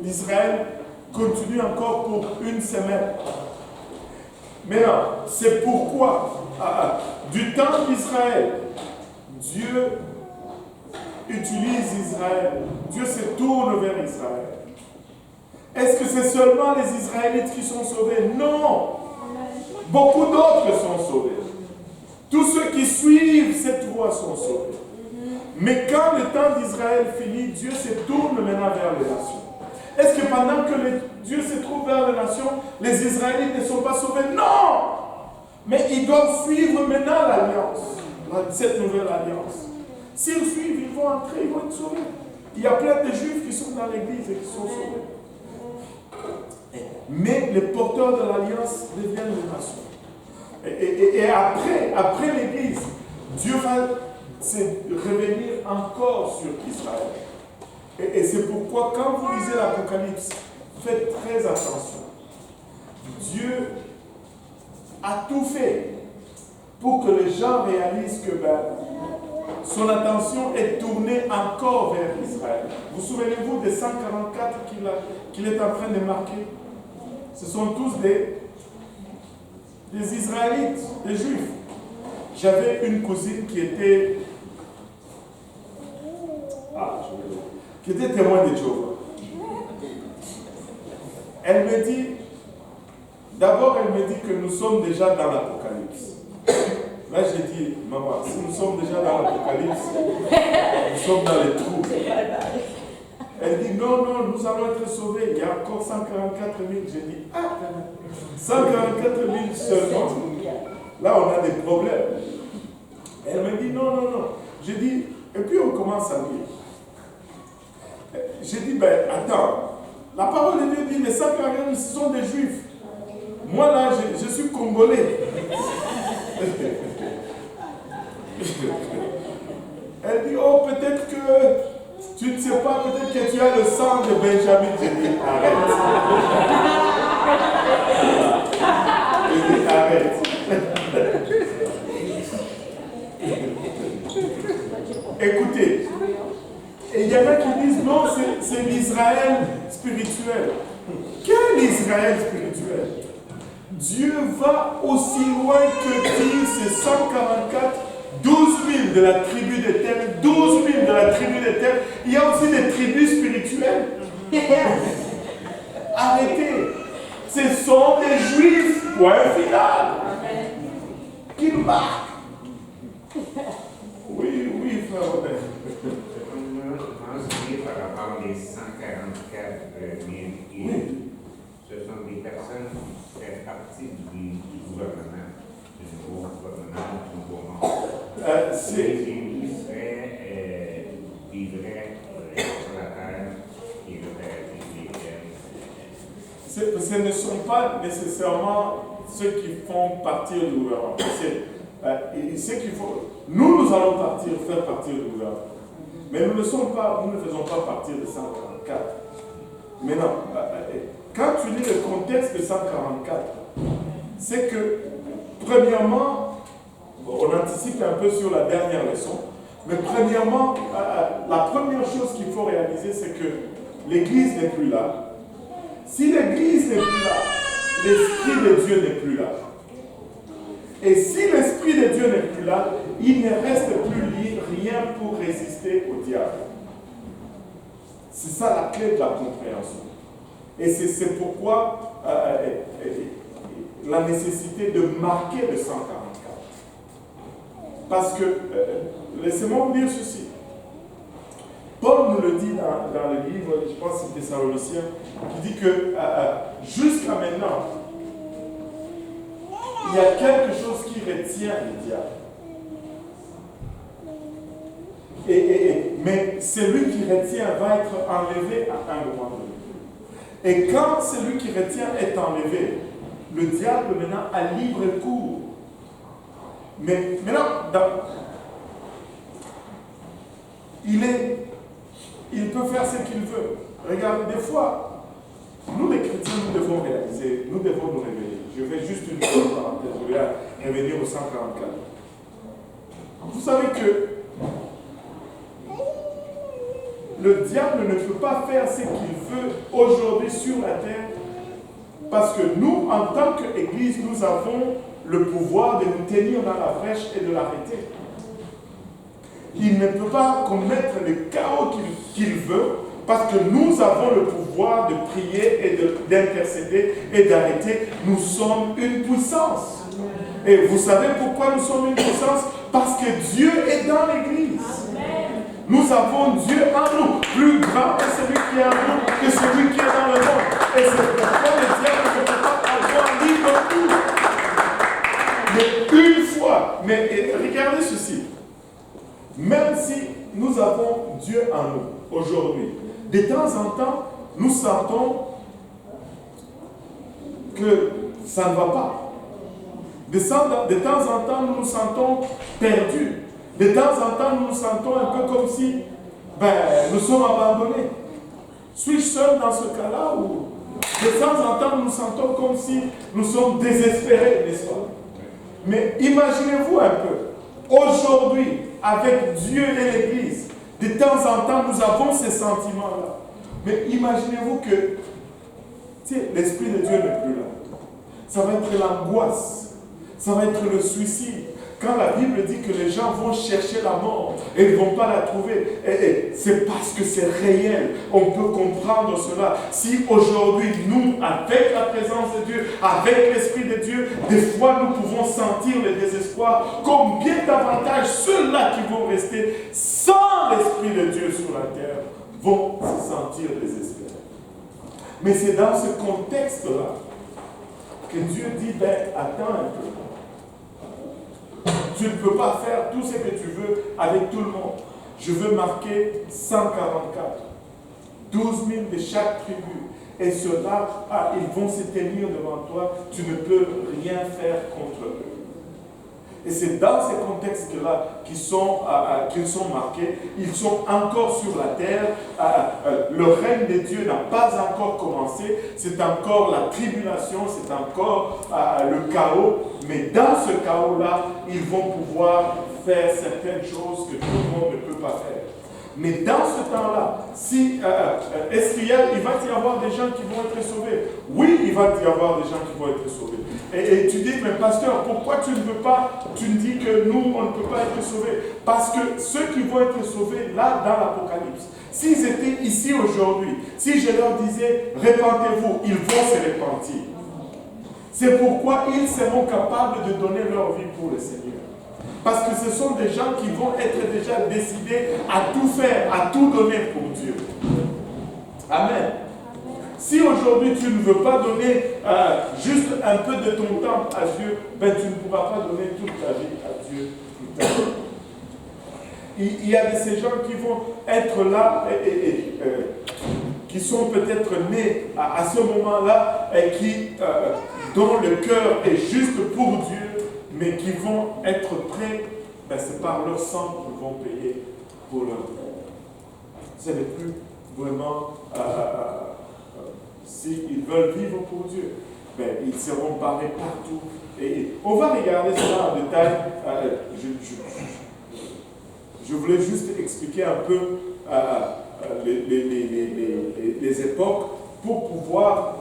d'Israël continue encore pour une semaine. Maintenant, c'est pourquoi, du temps d'Israël, Dieu utilise Israël. Dieu se tourne vers Israël. Est-ce que c'est seulement les Israélites qui sont sauvés? Non! Beaucoup d'autres sont sauvés. Tous ceux qui suivent cette voie sont sauvés. Mais quand le temps d'Israël finit, Dieu se tourne maintenant vers les nations. Est-ce que pendant que Dieu se trouve vers les nations, les Israélites ne sont pas sauvés? Non! Mais ils doivent suivre maintenant l'alliance, cette nouvelle alliance. S'ils suivent, ils vont entrer, ils vont être sauvés. Il y a plein de Juifs qui sont dans l'église et qui sont sauvés. Mais les porteurs de l'alliance deviennent les nations. Et après l'église, Dieu va se revenir encore sur Israël. Et c'est pourquoi quand vous lisez l'Apocalypse, faites très attention. Dieu a tout fait pour que les gens réalisent que son attention est tournée encore vers Israël. Vous souvenez-vous des 144 qu'il est en train de marquer? Ce sont tous des Israélites, des Juifs. J'avais une cousine qui était témoin de Jéhovah. Elle me dit, d'abord elle me dit que nous sommes déjà dans l'Apocalypse. Là j'ai dit, maman, si nous sommes déjà dans l'Apocalypse, nous sommes dans les trous. Elle dit, non, nous allons être sauvés. Il y a encore 144 000. J'ai dit, 144 000 seulement. Là, on a des problèmes. Elle me dit, non. J'ai dit, et puis on commence à lire. J'ai dit, attends, la parole de Dieu dit, les 140 000, ce sont des Juifs. Moi, là, je suis Congolais. Elle dit, oh, peut-être que tu ne sais pas, peut-être que tu as le sang de Benjamin. J'ai dit, arrête. J'ai dit, arrête. Écoutez, et il y en a qui disent, non, c'est l'Israël spirituel. Quel Israël spirituel? Dieu va aussi loin que dire ces 144, 12 000 de la tribu d'Éther, 12 000 de la tribu d'Éther. Il y a aussi des tribus spirituelles. Arrêtez. Ce sont des Juifs, point final. Qui marquent. Oui, frère Robert. Par rapport aux 144 000 ce sont des personnes qui font partie du gouvernement, du nouveau gouvernement, du nouveau monde. Ils vivraient sur la terre et le ce ne sont pas nécessairement ceux qui font partie du gouvernement. Nous allons faire partie du gouvernement. Mais nous ne faisons pas partie de 144. Mais non, quand tu lis le contexte de 144, c'est que, premièrement, on anticipe un peu sur la dernière leçon, mais premièrement, la première chose qu'il faut réaliser, c'est que l'Église n'est plus là. Si l'Église n'est plus là, l'Esprit de Dieu n'est plus là. Et si l'Esprit de Dieu n'est plus là, il ne reste plus rien pour résister au diable. C'est ça la clé de la compréhension. Et c'est pourquoi la nécessité de marquer le 144. Parce que, laissez-moi vous dire ceci. Paul nous le dit dans le livre, je pense que c'est Thessaloniciens, qui dit que jusqu'à maintenant, il y a quelque chose qui retient le diable. Mais celui qui retient va être enlevé à un moment donné. Et quand celui qui retient est enlevé, le diable maintenant a libre cours. Mais maintenant, il peut faire ce qu'il veut. Regardez, des fois, nous les chrétiens, nous devons réaliser, nous devons nous réveiller. Je vais juste une petite parenthèse, je vais revenir au 144. Vous savez que le diable ne peut pas faire ce qu'il veut aujourd'hui sur la terre parce que nous, en tant qu'Église, nous avons le pouvoir de nous tenir dans la brèche et de l'arrêter. Il ne peut pas commettre le chaos qu'il veut parce que nous avons le pouvoir de prier et d'intercéder et d'arrêter. Nous sommes une puissance. Et vous savez pourquoi nous sommes une puissance? Parce que Dieu est dans l'Église. Nous avons Dieu en nous. Plus grand est celui qui est en nous que celui qui est dans le monde. Et c'est pourquoi le diable ne peut pas avoir libre cours. Mais une fois, mais regardez ceci. Même si nous avons Dieu en nous aujourd'hui, de temps en temps, nous sentons que ça ne va pas. De temps en temps, nous nous sentons perdus. De temps en temps, nous nous sentons un peu comme si nous sommes abandonnés. Suis-je seul dans ce cas-là ou de temps en temps, nous nous sentons comme si nous sommes désespérés, n'est-ce pas? Mais imaginez-vous un peu, aujourd'hui, avec Dieu et l'Église, de temps en temps, nous avons ces sentiments-là. Mais imaginez-vous que l'Esprit de Dieu n'est plus là. Ça va être l'angoisse, ça va être le suicide. Quand la Bible dit que les gens vont chercher la mort et ils ne vont pas la trouver, c'est parce que c'est réel. On peut comprendre cela. Si aujourd'hui, nous, avec la présence de Dieu, avec l'Esprit de Dieu, des fois nous pouvons sentir le désespoir, combien davantage ceux-là qui vont rester sans l'Esprit de Dieu sur la terre vont se sentir désespérés. Mais c'est dans ce contexte-là que Dieu dit, attends un peu. Tu ne peux pas faire tout ce que tu veux avec tout le monde. Je veux marquer 144. 12 000 de chaque tribu. Et ceux-là, ils vont se tenir devant toi. Tu ne peux rien faire contre eux. Et c'est dans ces contextes-là qu'ils sont marqués. Ils sont encore sur la terre. Le règne de Dieu n'a pas encore commencé. C'est encore la tribulation, c'est encore le chaos. Mais dans ce chaos-là, ils vont pouvoir faire certaines choses que tout le monde ne peut pas faire. Mais dans ce temps-là, est-ce qu'il va y avoir des gens qui vont être sauvés? Oui, il va y avoir des gens qui vont être sauvés. Et tu dis, mais pasteur, pourquoi tu ne veux pas, tu me dis que nous, on ne peut pas être sauvés? Parce que ceux qui vont être sauvés, là, dans l'Apocalypse, s'ils étaient ici aujourd'hui, si je leur disais, répentez-vous, ils vont se repentir. C'est pourquoi ils seront capables de donner leur vie pour le Seigneur. Parce que ce sont des gens qui vont être déjà décidés à tout faire, à tout donner pour Dieu. Amen. Si aujourd'hui tu ne veux pas donner juste un peu de ton temps à Dieu, tu ne pourras pas donner toute ta vie à Dieu plus tard. Il y a de ces gens qui vont être là qui sont peut-être nés à ce moment-là et dont le cœur est juste pour Dieu, mais qui vont être prêts, c'est par leur sang qu'ils vont payer pour leur frère. Ce n'est plus vraiment, s'ils veulent vivre pour Dieu, ils seront parés partout. Et on va regarder cela en détail. Je voulais juste expliquer un peu les époques pour pouvoir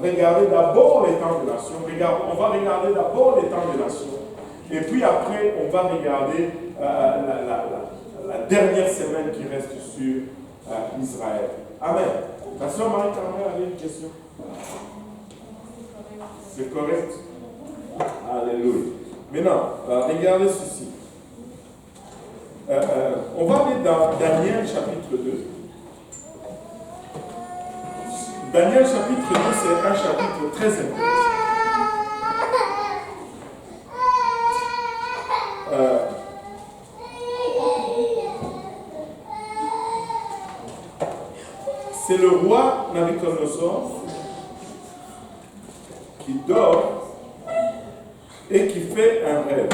regarder d'abord les temps de nation. On va regarder d'abord les temps de nation. Et puis après, on va regarder la dernière semaine qui reste sur Israël. Amen. La sœur Marie-Carmen avait une question. C'est correct? Alléluia. Maintenant, regardez ceci. On va aller dans Daniel chapitre 2. Daniel chapitre 2, c'est un chapitre très intéressant. C'est le roi Nabuchodonosor qui dort et qui fait un rêve.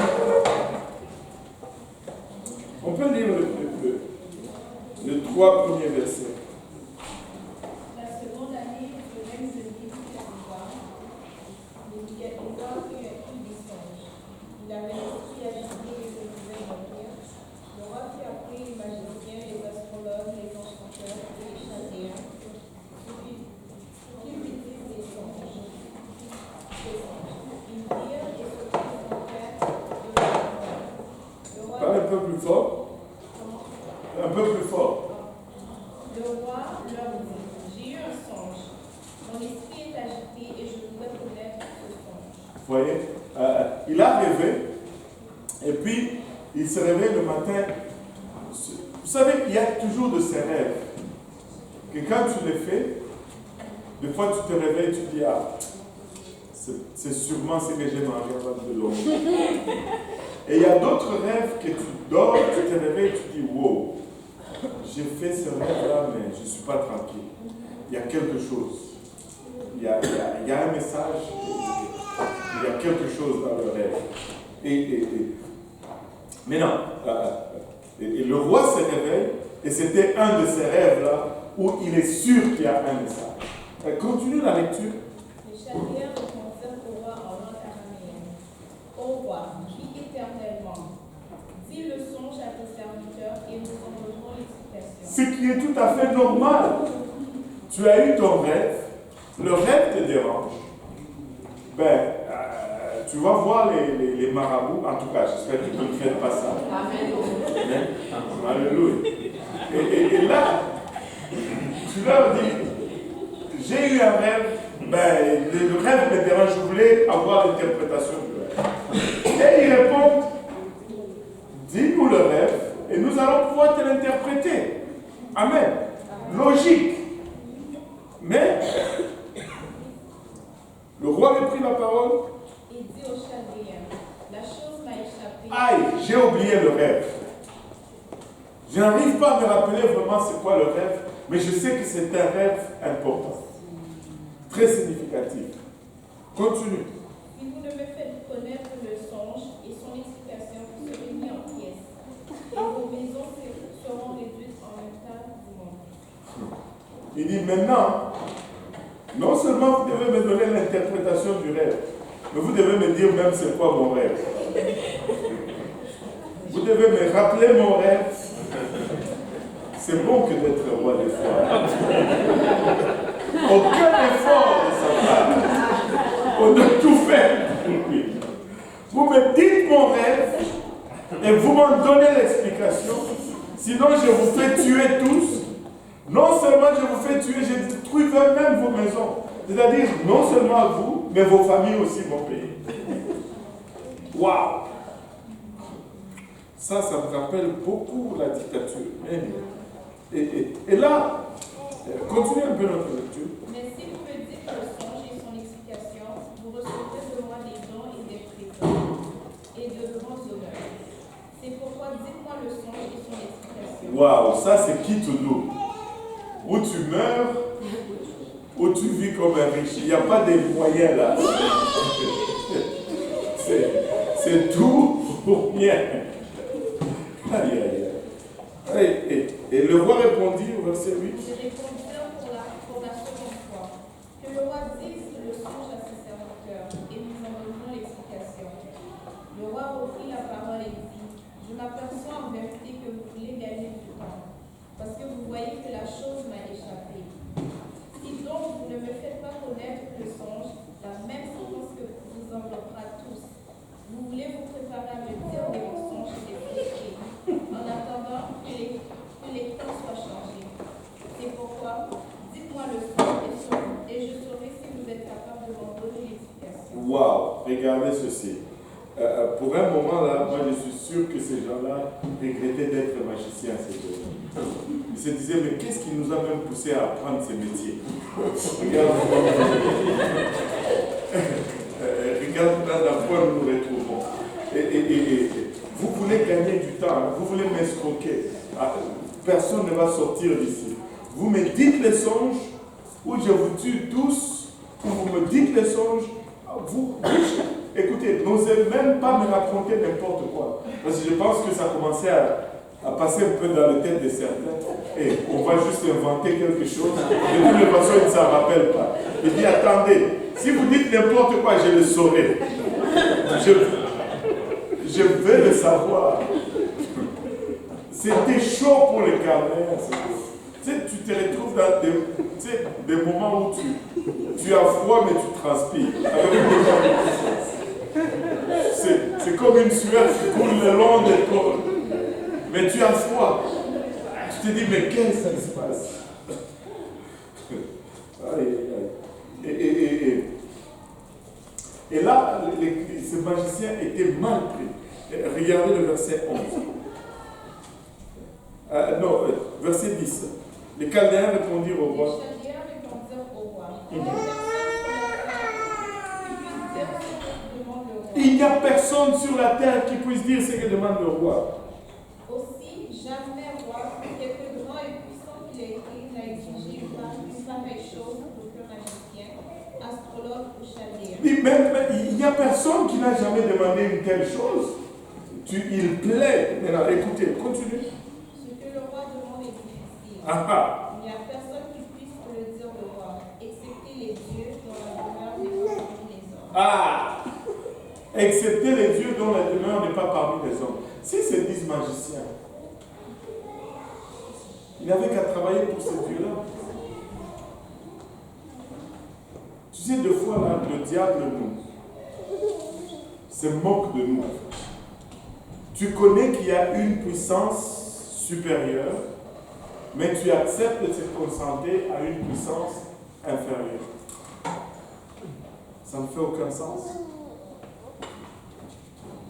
On peut lire le 3 premiers versets. La seconde année du règne de Nébuchadnezzar, Nébuchadnezzar eut des songes. Il avait l'esprit agité et se disait dormir. Le roi fit appeler les magiciens, les astrologues, les enchanteurs et les chaldéens, qui lui disent des songes. Ils dirent et se présentèrent devant le roi. Le roi Parle un peu plus fort. Un peu plus fort. Le roi leur dit, j'ai eu un songe. Mon esprit est agité et je voudrais connaître ce songe. Vous voyez, il a rêvé et puis il se réveille le matin. Vous savez, il y a toujours de ces rêves que quand tu les fais, des fois tu te réveilles et tu dis, ah, c'est sûrement ce que j'ai mangé avant de l'homme. Et il y a d'autres rêves que tu dors, tu te réveilles et tu dis, wow, j'ai fait ce rêve-là, mais je ne suis pas tranquille. Il y a quelque chose. Il y a un message. Il y a quelque chose dans le rêve. Mais non. Et le roi se réveille, et c'était un de ces rêves-là où il est sûr qu'il y a un message. Continue la lecture. Les chaldéens répondirent au roi en langue araméenne. Ô roi, vis éternellement. Dis le songe à tes serviteurs et nous en donnerons l'explication. Ce qui est tout à fait normal. Tu as eu ton rêve, le rêve te dérange. Tu vas voir les marabouts, en tout cas, j'espère qu'ils ne font pas ça. Amen. Alléluia. Et là, tu leur dis, j'ai eu un rêve, le rêve me dérange, je voulais avoir l'interprétation du rêve. Et ils répondent, dis-nous le rêve et nous allons pouvoir te l'interpréter. Amen. Logique. Mais le roi avait pris la parole. Et dit aux chaldéens, la chose m'a échappé. Aïe, j'ai oublié le rêve. Je n'arrive pas à me rappeler vraiment c'est quoi le rêve, mais je sais que c'est un rêve important, très significatif. Continue. Si vous ne me faites connaître le songe et son explication, vous serez mis en pièces, et vos maisons seront réduites en un tas du monde. Il dit maintenant, non seulement vous devez me donner l'interprétation du rêve, mais vous devez me dire même c'est quoi mon rêve. Vous devez me rappeler mon rêve. C'est bon que d'être roi des fois. Aucun effort de sa part. On doit tout faire pour lui. Vous me dites mon rêve et vous m'en donnez l'explication. Sinon, je vous fais tuer tous. Non seulement je vous fais tuer, je détruis même vos maisons. C'est-à-dire, non seulement vous, mais vos familles aussi vont payer. Waouh! Ça me rappelle beaucoup la dictature. Et là, continuez un peu notre lecture. Mais si vous me dites le songe et son explication, vous recevrez de moi des dons et des présents et de grands honneurs. C'est pourquoi dites-moi le songe et son explication. Waouh, ça c'est quitte nous. Où tu meurs, où tu vis comme un riche. Il n'y a pas de moyens là. C'est tout pour rien. Aïe, aïe, aïe. Et le roi répondit au verset 8. Je répondis pour la seconde fois que le roi dise le songe à ses serviteurs et nous en donnerons l'explication. Le roi reprit la parole et dit, je m'aperçois en vérité que vous voulez gagner du temps, parce que vous voyez que la chose m'a échappé. Si donc vous ne me faites pas connaître le songe, la même sentence que vous enveloppera tous. Vous voulez vous préparer à me dire des mensonges et des vérités, en attendant que les temps soient changés. C'est pourquoi, dites-moi le songe et je saurai si vous êtes capable de m'en donner l'explication. Waouh, regardez ceci. pour un moment là, moi je suis sûr que ces gens-là regrettaient d'être magiciens à ces jours-là. Ils se disaient, mais qu'est-ce qui nous a même poussé à apprendre ces métiers? Regarde là dans quoi nous nous retrouvons. Et vous voulez gagner du temps, hein, vous voulez m'escroquer. Personne ne va sortir d'ici. Vous me dites les songes, ou je vous tue tous, ou vous me dites les songes, vous, écoutez, n'osez même pas me raconter n'importe quoi. Parce que je pense que ça commençait à passer un peu dans la tête de certains. Et on va juste inventer quelque chose. De toute façon, ils ne s'en rappellent pas. Il dit, attendez, si vous dites n'importe quoi, je le saurai. Je vais le savoir. C'était chaud pour les Ghanéens. Tu sais, tu te retrouves dans des moments où tu as froid, mais tu transpires. C'est comme une sueur qui coule le long des côtes. Mais tu as froid. Tu te dis, mais qu'est-ce qui se passe? Et là, ces magiciens étaient mal pris. Regardez le verset 11. Verset 10. Les Chaldéens répondirent au roi. Les Chaldéens répondirent au roi. Il n'y a personne sur la terre qui puisse dire ce que demande le roi. Aussi, jamais roi, quelque grand et puissant qu'il a été, n'a exigé une pareille chose d'aucun magicien, astrologue ou chaldéen. Il n'y a personne qui n'a jamais demandé une telle chose. Il plaît. Maintenant, écoutez, continue. Ce que le roi demande est difficile. Ah. Il n'y a personne qui puisse le dire le roi, excepté les dieux dont la demeure n'est pas parmi les hommes. Ah! Excepté les dieux dont la demeure n'est pas parmi les hommes. Si c'est 10 magiciens, il n'avait qu'à travailler pour ces dieux-là. Tu sais, deux fois, là, le diable se moque de nous. Tu connais qu'il y a une puissance supérieure, mais tu acceptes de se concentrer à une puissance inférieure. Ça ne fait aucun sens.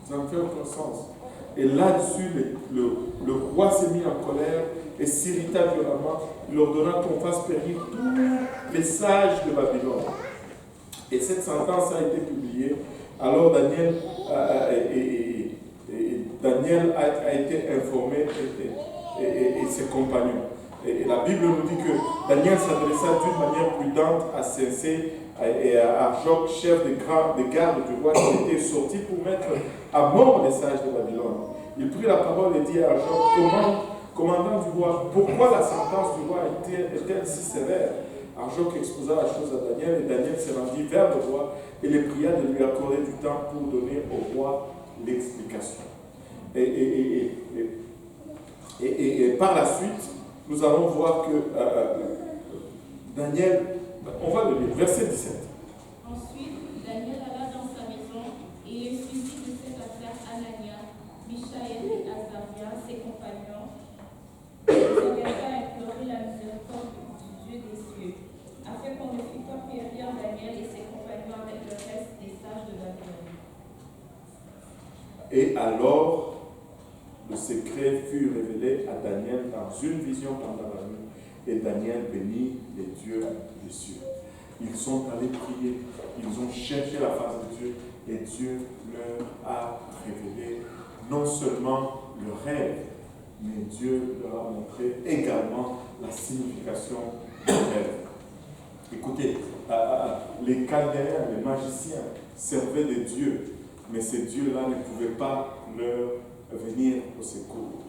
Ça ne fait aucun sens. Et là-dessus, le roi s'est mis en colère et s'irrita violemment. Il ordonna qu'on fasse périr tous les sages de Babylone. Et cette sentence a été publiée. Alors Daniel a été informé et ses compagnons. Et la Bible nous dit que Daniel s'adressa d'une manière prudente à Censé et à Arjoc, chef des gardes du roi, qui était sorti pour mettre à mort les sages de Babylone. Il prit la parole et dit à Arjoc, commandant du roi, pourquoi la sentence du roi est-elle si sévère? Arjoc exposa la chose à Daniel et Daniel se rendit vers le roi et le pria de lui accorder du temps pour donner au roi l'explication. Et par la suite, nous allons voir que Daniel, on va le lire, verset 17. Ensuite, Daniel alla dans sa maison et il suivit de cette affaire Anania, Michaël et Azaria, ses compagnons. Ils n'avaient pas imploré la miséricorde du Dieu des cieux, afin qu'on ne fût pas périr Daniel et ses compagnons avec le reste des sages de Babylone. Et alors, le secret fut révélé à Daniel dans une vision pendant la nuit. Et Daniel bénit les dieux des cieux. Ils sont allés prier, ils ont cherché la face de Dieu, et Dieu leur a révélé non seulement le rêve, mais Dieu leur a montré également la signification du rêve. Écoutez, les Chaldéens, les magiciens, servaient des dieux, mais ces dieux-là ne pouvaient pas leur venir au secours.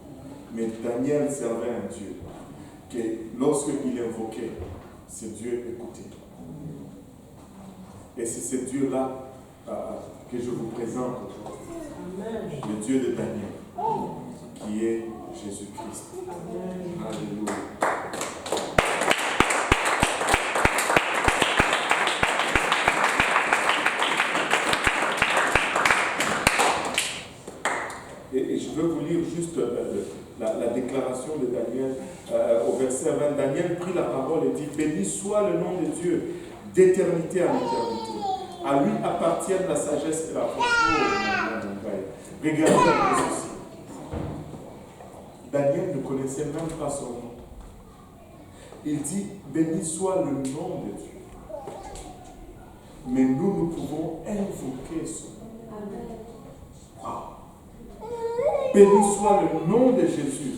Mais Daniel servait un Dieu que lorsqu'il invoquait, ce Dieu écoutait. Et c'est ce Dieu-là que je vous présente aujourd'hui. Le Dieu de Daniel, qui est Jésus-Christ. Alléluia. Et je veux vous lire juste la déclaration de Daniel au verset 20. Daniel prit la parole et dit, béni soit le nom de Dieu d'éternité en éternité. À lui appartiennent la sagesse et la force. Regardez un peu ceci. Daniel ne connaissait même pas son nom. Il dit, béni soit le nom de Dieu. Mais nous pouvons invoquer son nom. Wow. Béni soit le nom de Jésus.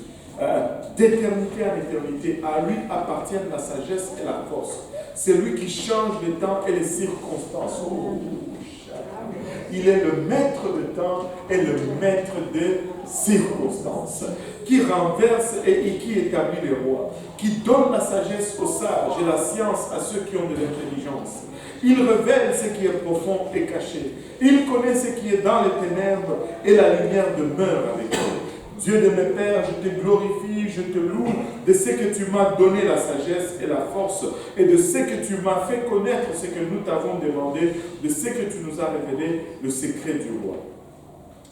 D'éternité en éternité, à lui appartiennent la sagesse et la force. C'est lui qui change les temps et les circonstances. Oh, il est le maître de temps et le maître des circonstances, qui renverse et qui établit les rois, qui donne la sagesse aux sages et la science à ceux qui ont de l'intelligence. Il révèle ce qui est profond et caché. Il connaît ce qui est dans les ténèbres et la lumière demeure avec lui. Dieu de mes pères, je te glorifie, je te loue de ce que tu m'as donné la sagesse et la force et de ce que tu m'as fait connaître ce que nous t'avons demandé, de ce que tu nous as révélé, le secret du roi.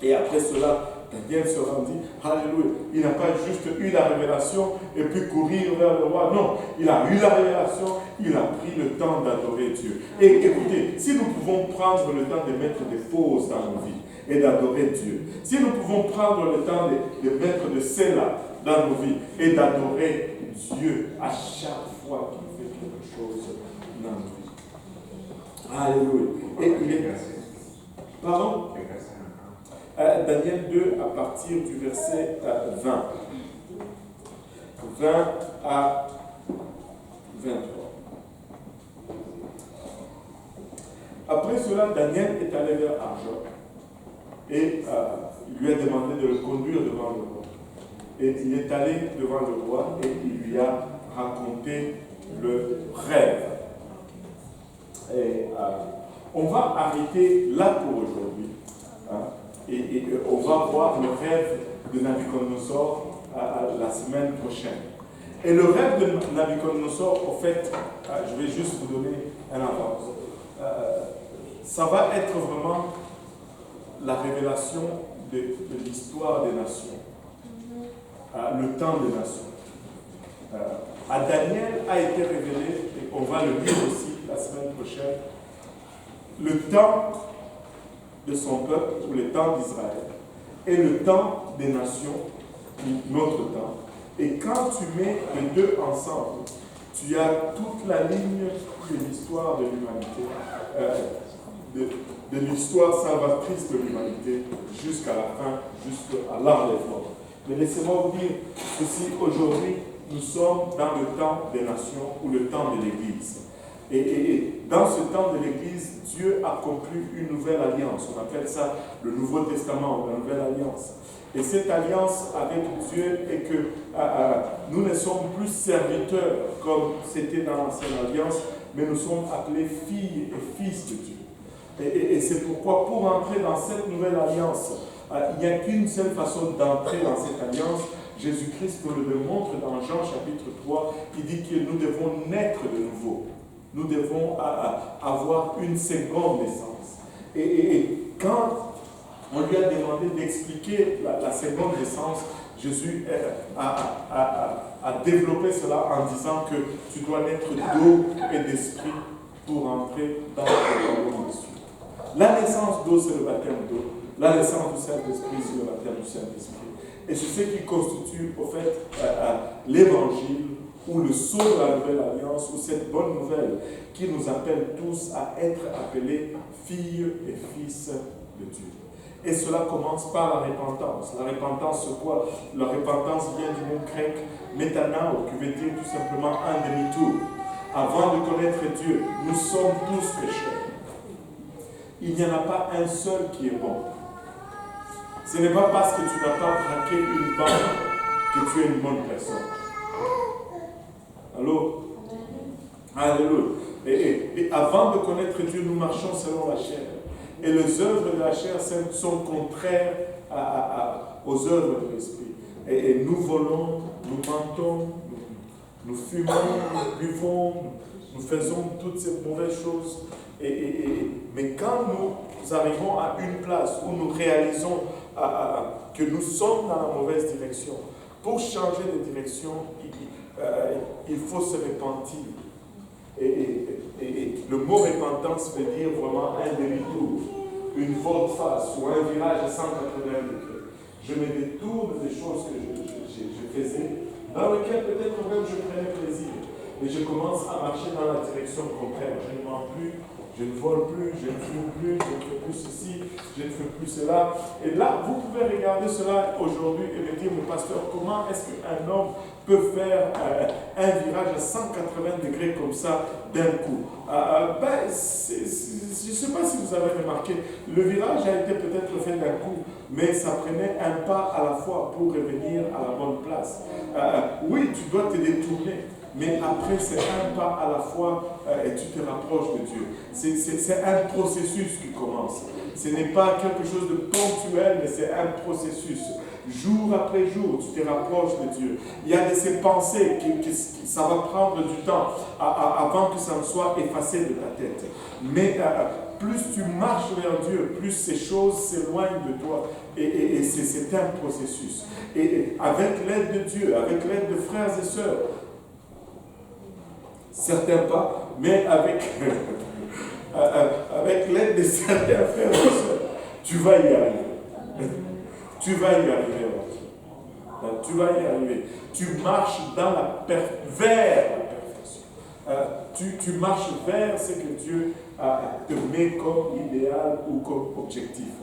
Et après cela, Daniel se rendit, alléluia, il n'a pas juste eu la révélation et puis courir vers le roi, non, il a eu la révélation, il a pris le temps d'adorer Dieu. Et écoutez, si nous pouvons prendre le temps de mettre des pauses dans nos vies, et d'adorer Dieu. Si nous pouvons prendre le temps de mettre de cela dans nos vies et d'adorer Dieu à chaque fois qu'il fait quelque chose dans nos vies. Alléluia. Et il est... Pardon? Daniel 2 à partir du verset 20. 20 à 23. Après cela, Daniel est allé vers Arjoc. Et il lui a demandé de le conduire devant le roi. Et il est allé devant le roi et il lui a raconté le rêve. Et on va arrêter là pour aujourd'hui. Et on va voir le rêve de Nabuchodonosor la semaine prochaine. Et le rêve de Nabuchodonosor, en fait, je vais juste vous donner un avance. Ça va être vraiment la révélation de l'histoire des nations, le temps des nations. À Daniel a été révélé, et on va le lire aussi la semaine prochaine, le temps de son peuple, ou le temps d'Israël, et le temps des nations, notre temps. Et quand tu mets les deux ensemble, tu as toute la ligne de l'histoire de l'humanité, de l'histoire salvatrice de l'humanité jusqu'à la fin, jusqu'à l'enlèvement. Mais laissez-moi vous dire ceci, aujourd'hui, nous sommes dans le temps des nations ou le temps de l'Église. Et dans ce temps de l'Église, Dieu a conclu une nouvelle alliance. On appelle ça le Nouveau Testament, la Nouvelle Alliance. Et cette alliance avec Dieu est que nous ne sommes plus serviteurs comme c'était dans l'Ancienne Alliance, mais nous sommes appelés filles et fils de Dieu. Et c'est pourquoi pour entrer dans cette nouvelle alliance, il n'y a qu'une seule façon d'entrer dans cette alliance. Jésus-Christ nous le démontre dans Jean chapitre 3. Il dit que nous devons naître de nouveau. Nous devons avoir une seconde naissance. Et quand on lui a demandé d'expliquer la seconde naissance, Jésus a développé cela en disant que tu dois naître d'eau et d'esprit pour entrer dans le royaume des cieux. La naissance d'eau, c'est le baptême d'eau. La naissance du Saint-Esprit, c'est le baptême du Saint-Esprit. Et c'est ce qui constitue, au fait, l'évangile ou le sceau de la nouvelle alliance, ou cette bonne nouvelle qui nous appelle tous à être appelés filles et fils de Dieu. Et cela commence par la repentance. La repentance, c'est quoi? La repentance vient du mot grec métanao, qui veut dire tout simplement un demi-tour. Avant de connaître Dieu, nous sommes tous pécheurs. Il n'y en a pas un seul qui est bon. Ce n'est pas parce que tu n'as pas braqué une banque que tu es une bonne personne. Allô? Alléluia. Et avant de connaître Dieu, nous marchons selon la chair. Et les œuvres de la chair sont contraires aux œuvres de l'esprit. Et nous volons, nous mentons, nous fumons, nous buvons, nous faisons toutes ces mauvaises choses. Mais quand nous arrivons à une place où nous réalisons que nous sommes dans la mauvaise direction, pour changer de direction, il faut se repentir. Et le mot repentance veut dire vraiment un demi-tour. une volte-face ou un virage à 180 degrés. Je me détourne des choses que je faisais, dans lesquelles peut-être même je prenais plaisir. Et je commence à marcher dans la direction contraire. Je ne mens plus, je ne vole plus, je ne fume plus, je ne fais plus ceci, je ne fais plus cela. Et là, vous pouvez regarder cela aujourd'hui et me dire, mon pasteur, comment est-ce qu'un homme peut faire un virage à 180 degrés comme ça d'un coup? Je ne sais pas si vous avez remarqué, le virage a été peut-être fait d'un coup, mais ça prenait un pas à la fois pour revenir à la bonne place. Oui, tu dois te détourner, mais après c'est un pas à la fois et tu te rapproches de Dieu. C'est un processus qui commence. Ce n'est pas quelque chose de ponctuel, mais c'est un processus. Jour après jour, tu te rapproches de Dieu. Il y a de ces pensées que ça va prendre du temps avant que ça ne soit effacé de ta tête. Mais plus tu marches vers Dieu, plus ces choses s'éloignent de toi. Et c'est un processus. Et avec l'aide de Dieu, avec l'aide de frères et sœurs, certains pas, mais avec l'aide de certains frères et sœurs, tu vas y arriver. Tu vas y arriver. Tu vas y arriver. Tu marches vers la perfection. Tu marches vers ce que Dieu te met comme idéal ou comme objectif.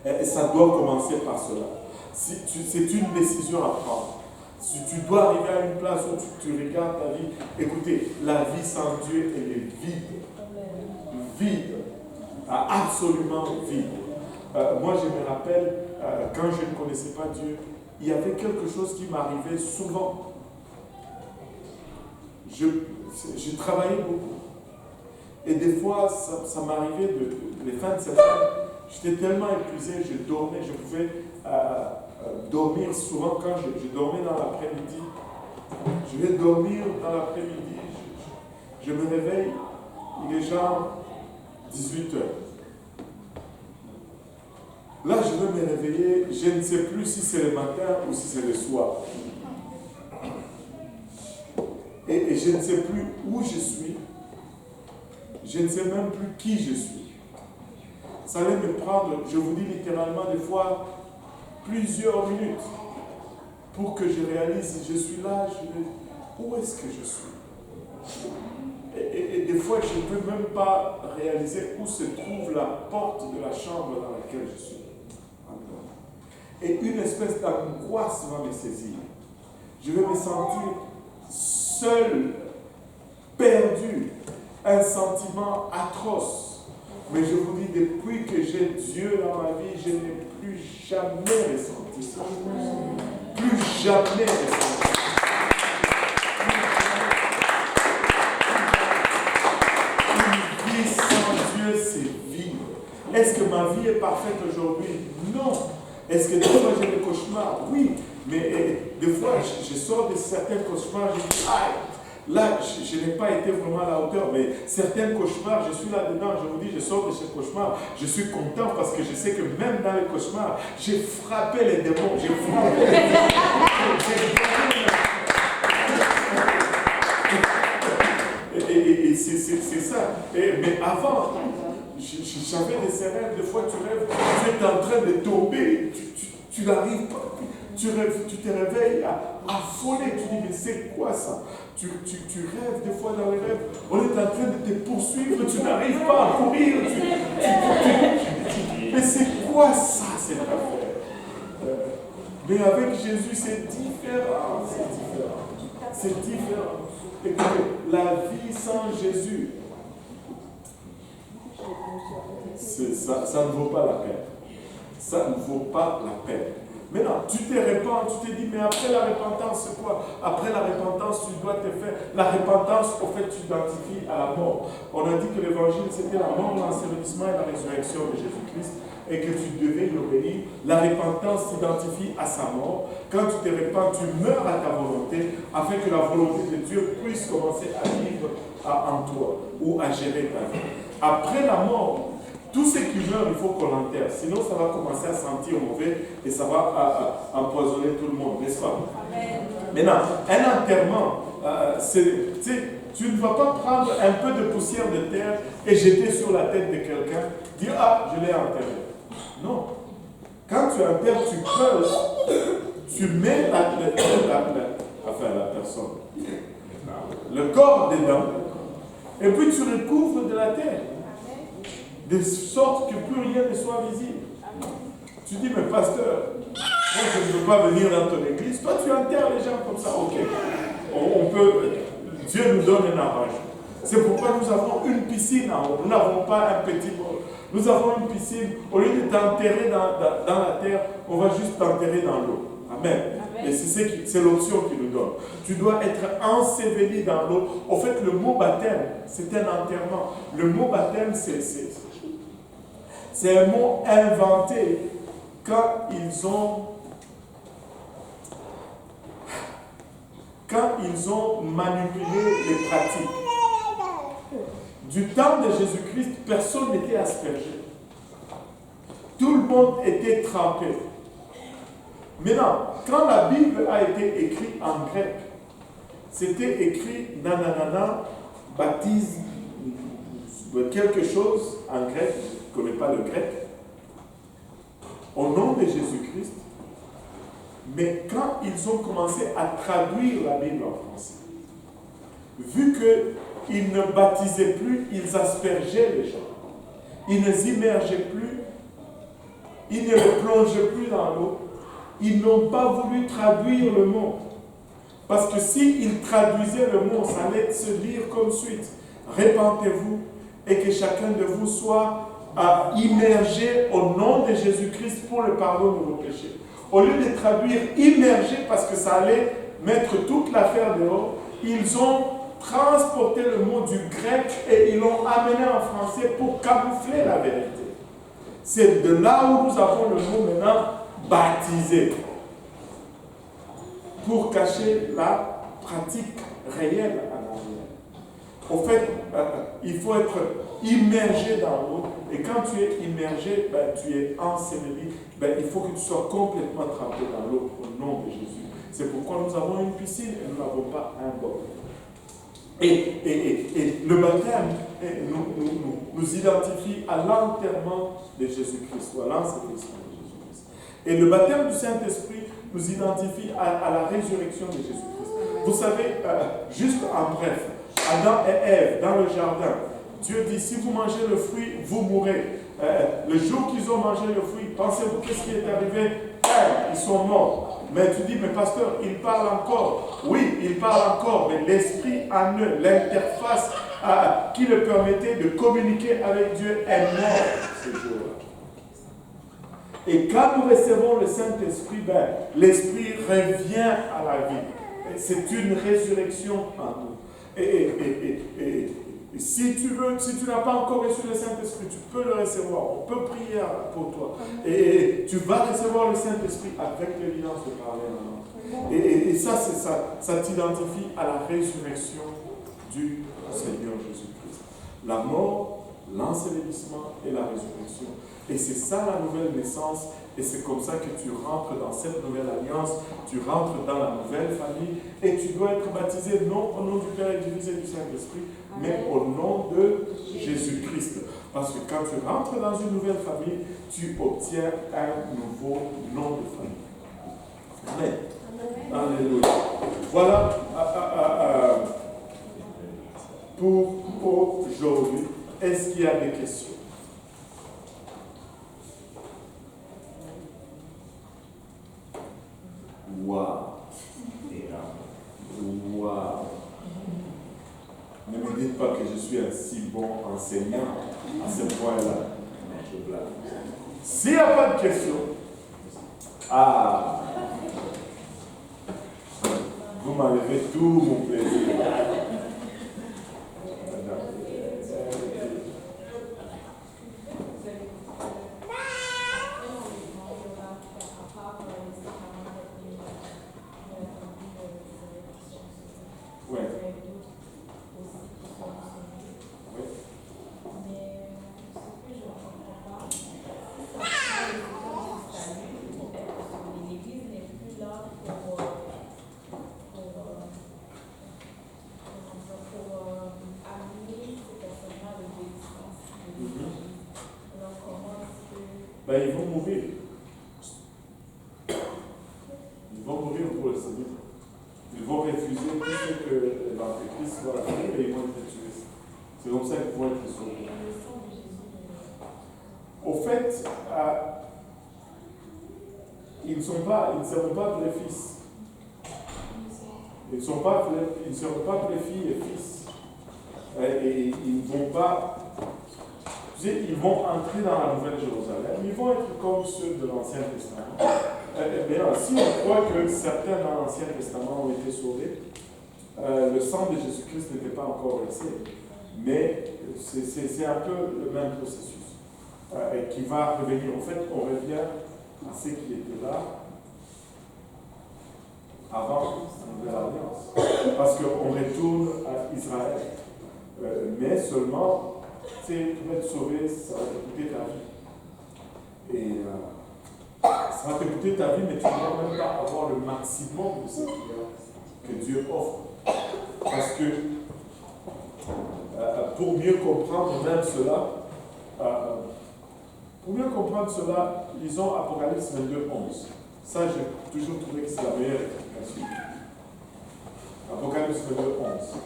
Et ça doit commencer par cela. C'est une décision à prendre. Si tu dois arriver à une place où tu regardes ta vie, écoutez, la vie sans Dieu, elle est vide. Vide. Absolument vide. Moi, je me rappelle, quand je ne connaissais pas Dieu, il y avait quelque chose qui m'arrivait souvent. Je travaillais beaucoup. Et des fois, ça m'arrivait les fins de semaine. J'étais tellement épuisé, je dormais, je pouvais dormir souvent quand je dormais dans l'après-midi. Je vais dormir dans l'après-midi, je me réveille, il est genre 18 heures. Là, je vais me réveiller, je ne sais plus si c'est le matin ou si c'est le soir. Et je ne sais plus où je suis. Je ne sais même plus qui je suis. Ça allait me prendre, je vous dis littéralement, des fois, plusieurs minutes pour que je réalise, je suis là, où est-ce que je suis? Et des fois, je ne peux même pas réaliser où se trouve la porte de la chambre dans laquelle je suis. Et une espèce d'angoisse va me saisir. Je vais me sentir seul, perdu, un sentiment atroce. Mais je vous dis, depuis que j'ai Dieu dans ma vie, je n'ai plus jamais ressenti ça. Plus jamais ressenti ça. Une vie sans Dieu, c'est vide. Est-ce que ma vie est parfaite aujourd'hui? Non. Est-ce que des fois j'ai des cauchemars? Oui. Mais des fois, je sors de certains cauchemars, je dis, aïe, là, je n'ai pas été vraiment à la hauteur, mais certains cauchemars, je suis là-dedans, je vous dis, je sors de ces cauchemars, je suis content parce que je sais que même dans les cauchemars, j'ai frappé les démons, j'ai frappé les démons. Et c'est ça. Mais avant, j'avais des rêves, des fois tu rêves, tu es en train de tomber, tu n'arrives pas. Tu te réveilles affolé, tu dis mais c'est quoi ça? Tu rêves des fois dans les rêves, on est en train de te poursuivre, tu n'arrives pas à courir, mais c'est quoi ça cette affaire? Mais avec Jésus c'est différent, c'est différent. Écoutez, la vie sans Jésus, ça ne vaut pas la peine. Ça ne vaut pas la peine. Maintenant, tu te repens, tu te dis, mais après la repentance, c'est quoi? Après la repentance, tu dois te faire. La repentance, au fait, tu t'identifies à la mort. On a dit que l'évangile, c'était la mort, l'ensevelissement et la résurrection de Jésus-Christ, et que tu devais y obéir. La repentance t'identifie à sa mort. Quand tu te repens, tu meurs à ta volonté, afin que la volonté de Dieu puisse commencer à vivre en toi, ou à gérer ta vie. Après la mort, tout ce qui meurt, il faut qu'on l'enterre. Sinon, ça va commencer à sentir mauvais et ça va empoisonner tout le monde, n'est-ce pas? Amen. Maintenant, un enterrement, Tu ne vas pas prendre un peu de poussière de terre et jeter sur la tête de quelqu'un, dire ah, je l'ai enterré. Non. Quand tu enterres, tu creuses, tu mets la personne, le corps dedans, et puis tu recouvres de la terre, de sorte que plus rien ne soit visible. Tu dis, mais pasteur, moi je ne veux pas venir dans ton église, toi tu enterres les gens comme ça, ok. On peut, Dieu nous donne un arrangement. C'est pourquoi nous avons une piscine en haut. Nous n'avons pas un petit bol. Nous avons une piscine. Au lieu de t'enterrer dans la terre, on va juste t'enterrer dans l'eau. Amen. Et c'est l'option qu'il nous donne. Tu dois être enseveli dans l'eau. Au fait, le mot baptême, c'est un enterrement. Le mot baptême, c'est un mot inventé quand ils ont manipulé les pratiques. Du temps de Jésus-Christ, personne n'était aspergé. Tout le monde était trempé. Maintenant, quand la Bible a été écrite en grec, c'était écrit nananana, baptise quelque chose en grec, je ne connais pas le grec, au nom de Jésus-Christ. Mais quand ils ont commencé à traduire la Bible en français, vu qu'ils ne baptisaient plus, ils aspergeaient les gens. Ils ne s'immergeaient plus, ils ne les plongeaient plus dans l'eau. Ils n'ont pas voulu traduire le mot. Parce que s'ils traduisaient le mot, ça allait se lire comme suite. Répentez-vous et que chacun de vous soit immergé au nom de Jésus-Christ pour le pardon de vos péchés. Au lieu de traduire immergé parce que ça allait mettre toute l'affaire dehors, ils ont transporté le mot du grec et ils l'ont amené en français pour camoufler la vérité. C'est de là où nous avons le mot maintenant baptisé, pour cacher la pratique réelle en arrière. Au fait, il faut être immergé dans l'eau, et quand tu es immergé, tu es enseveli, il faut que tu sois complètement trempé dans l'eau au nom de Jésus. C'est pourquoi nous avons une piscine et nous n'avons pas un bord. Et le baptême nous identifie à l'enterrement de Jésus-Christ, ou à l'ensevelissement de Jésus-Christ. Et le baptême du Saint-Esprit nous identifie à la résurrection de Jésus-Christ. Vous savez, juste en bref, Adam et Ève dans le jardin, Dieu dit, si vous mangez le fruit, vous mourrez. Le jour qu'ils ont mangé le fruit, pensez-vous qu'est-ce qui est arrivé? Ils sont morts. Mais tu dis, mais pasteur, il parle encore. Oui, il parle encore, mais l'esprit en eux, l'interface qui leur permettait de communiquer avec Dieu est mort ce jour-là. Et quand nous recevons le Saint-Esprit, l'Esprit revient à la vie. C'est une résurrection en nous. Et si tu n'as pas encore reçu le Saint-Esprit, tu peux le recevoir. On peut prier pour toi. Et tu vas recevoir le Saint-Esprit avec l'évidence de parler en langue. Et ça t'identifie à la résurrection du Seigneur Jésus-Christ. La mort, l'ensevelissement et la résurrection. Et c'est ça la nouvelle naissance. Et c'est comme ça que tu rentres dans cette nouvelle alliance, tu rentres dans la nouvelle famille et tu dois être baptisé non au nom du Père et du Fils et du Saint-Esprit, mais au nom de Jésus-Christ. Parce que quand tu rentres dans une nouvelle famille, tu obtiens un nouveau nom de famille. Amen. Alléluia. Voilà pour aujourd'hui. Est-ce qu'il y a des questions? Waouh! Waouh! Ne me dites pas que je suis un si bon enseignant à ce point-là. Je blague. S'il n'y a pas de questions, vous m'enlevez tout mon plaisir. ben, ils vont mourir. Ils vont mourir pour le Seigneur. Ils vont refuser tout ce que l'Antéchrist va faire et ils vont être tués. C'est comme ça qu'ils vont être sauvés. Au fait, ils ne seront pas les fils. Ils ne seront pas les filles et fils. Et ils ne vont pas. Ils vont entrer dans la Nouvelle Jérusalem. Ils vont être comme ceux de l'Ancien Testament. Bien, si on croit que certains dans l'Ancien Testament ont été sauvés, le sang de Jésus-Christ n'était pas encore versé. Mais c'est un peu le même processus qui va revenir. En fait, on revient à ce qui était là avant la Nouvelle Alliance. Parce qu'on retourne à Israël. Mais seulement, pour être sauvé, ça va te coûter ta vie. Et ça va te coûter ta vie, mais tu ne vas même pas avoir le maximum de ce que Dieu offre. Parce que pour mieux comprendre même cela, lisons Apocalypse 22:11. Ça, j'ai toujours trouvé que c'est la meilleure explication. Apocalypse 22:11.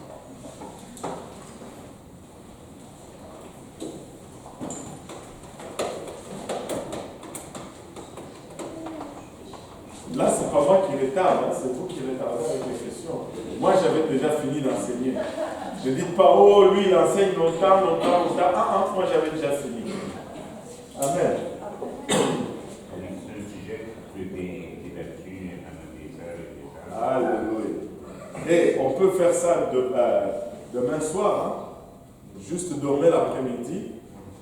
Là, c'est pas moi qui retarde, hein, c'est vous qui retardez avec les questions. Moi, j'avais déjà fini d'enseigner. Ne dites pas, oh, lui, il enseigne longtemps. Moi, j'avais déjà fini. Amen. C'est un sujet qui peut être débattu entre des sœurs et des frères. Alléluia. Et on peut faire ça demain soir, hein. Juste dormir l'après-midi.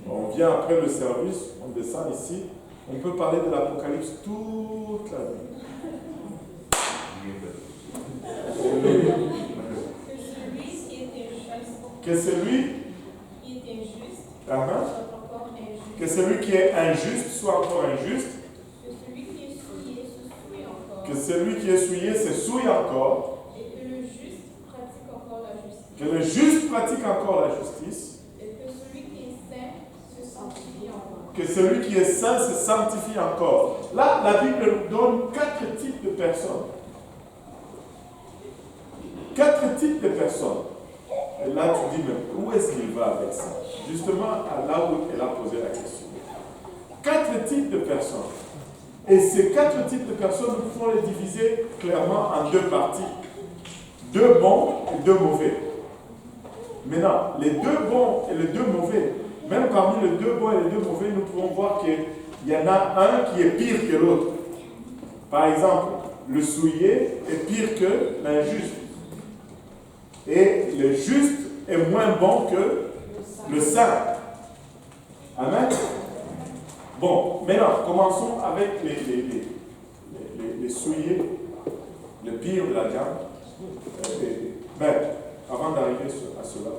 On vient après le service, on descend ici. On peut parler de l'Apocalypse toute la nuit. Que celui qui est injuste soit encore injuste. Que celui qui est injuste soit encore injuste. Que celui qui est souillé se souille encore. Que celui qui est souillé se souille encore. Et que le juste pratique encore la justice. Que le juste pratique encore la justice. Et que celui qui est saint se sanctifie encore. Que celui qui est saint se sanctifie encore. Là, la Bible donne 4 types de personnes. 4 types de personnes. Et là, tu dis, mais où est-ce qu'il va avec ça? Justement, là où elle a posé la question. 4 types de personnes. Et ces 4 types de personnes, nous pouvons les diviser clairement en 2 parties. 2 bons et 2 mauvais. Maintenant, les 2 bons et les 2 mauvais, même parmi les 2 bons et les 2 mauvais, nous pouvons voir qu'il y en a un qui est pire que l'autre. Par exemple, le souillé est pire que l'injuste. Et le juste est moins bon que le saint. Amen. Bon, maintenant, commençons avec les souillés, le pire de la gamme. Avant d'arriver à cela,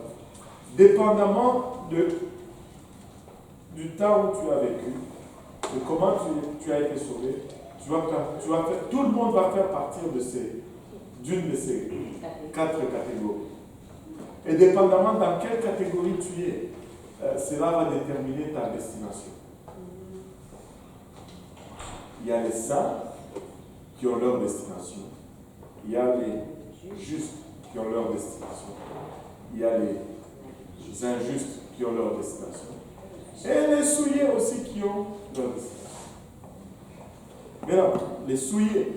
dépendamment du temps où tu as vécu, de comment tu as été sauvé, tout le monde va faire partir d'une de ces 4 catégories. Et dépendamment dans quelle catégorie tu es, cela va déterminer ta destination. Il y a les saints qui ont leur destination. Il y a les justes qui ont leur destination. Il y a les injustes qui ont leur destination. Et les souillés aussi qui ont leur destination. Maintenant, les souillés,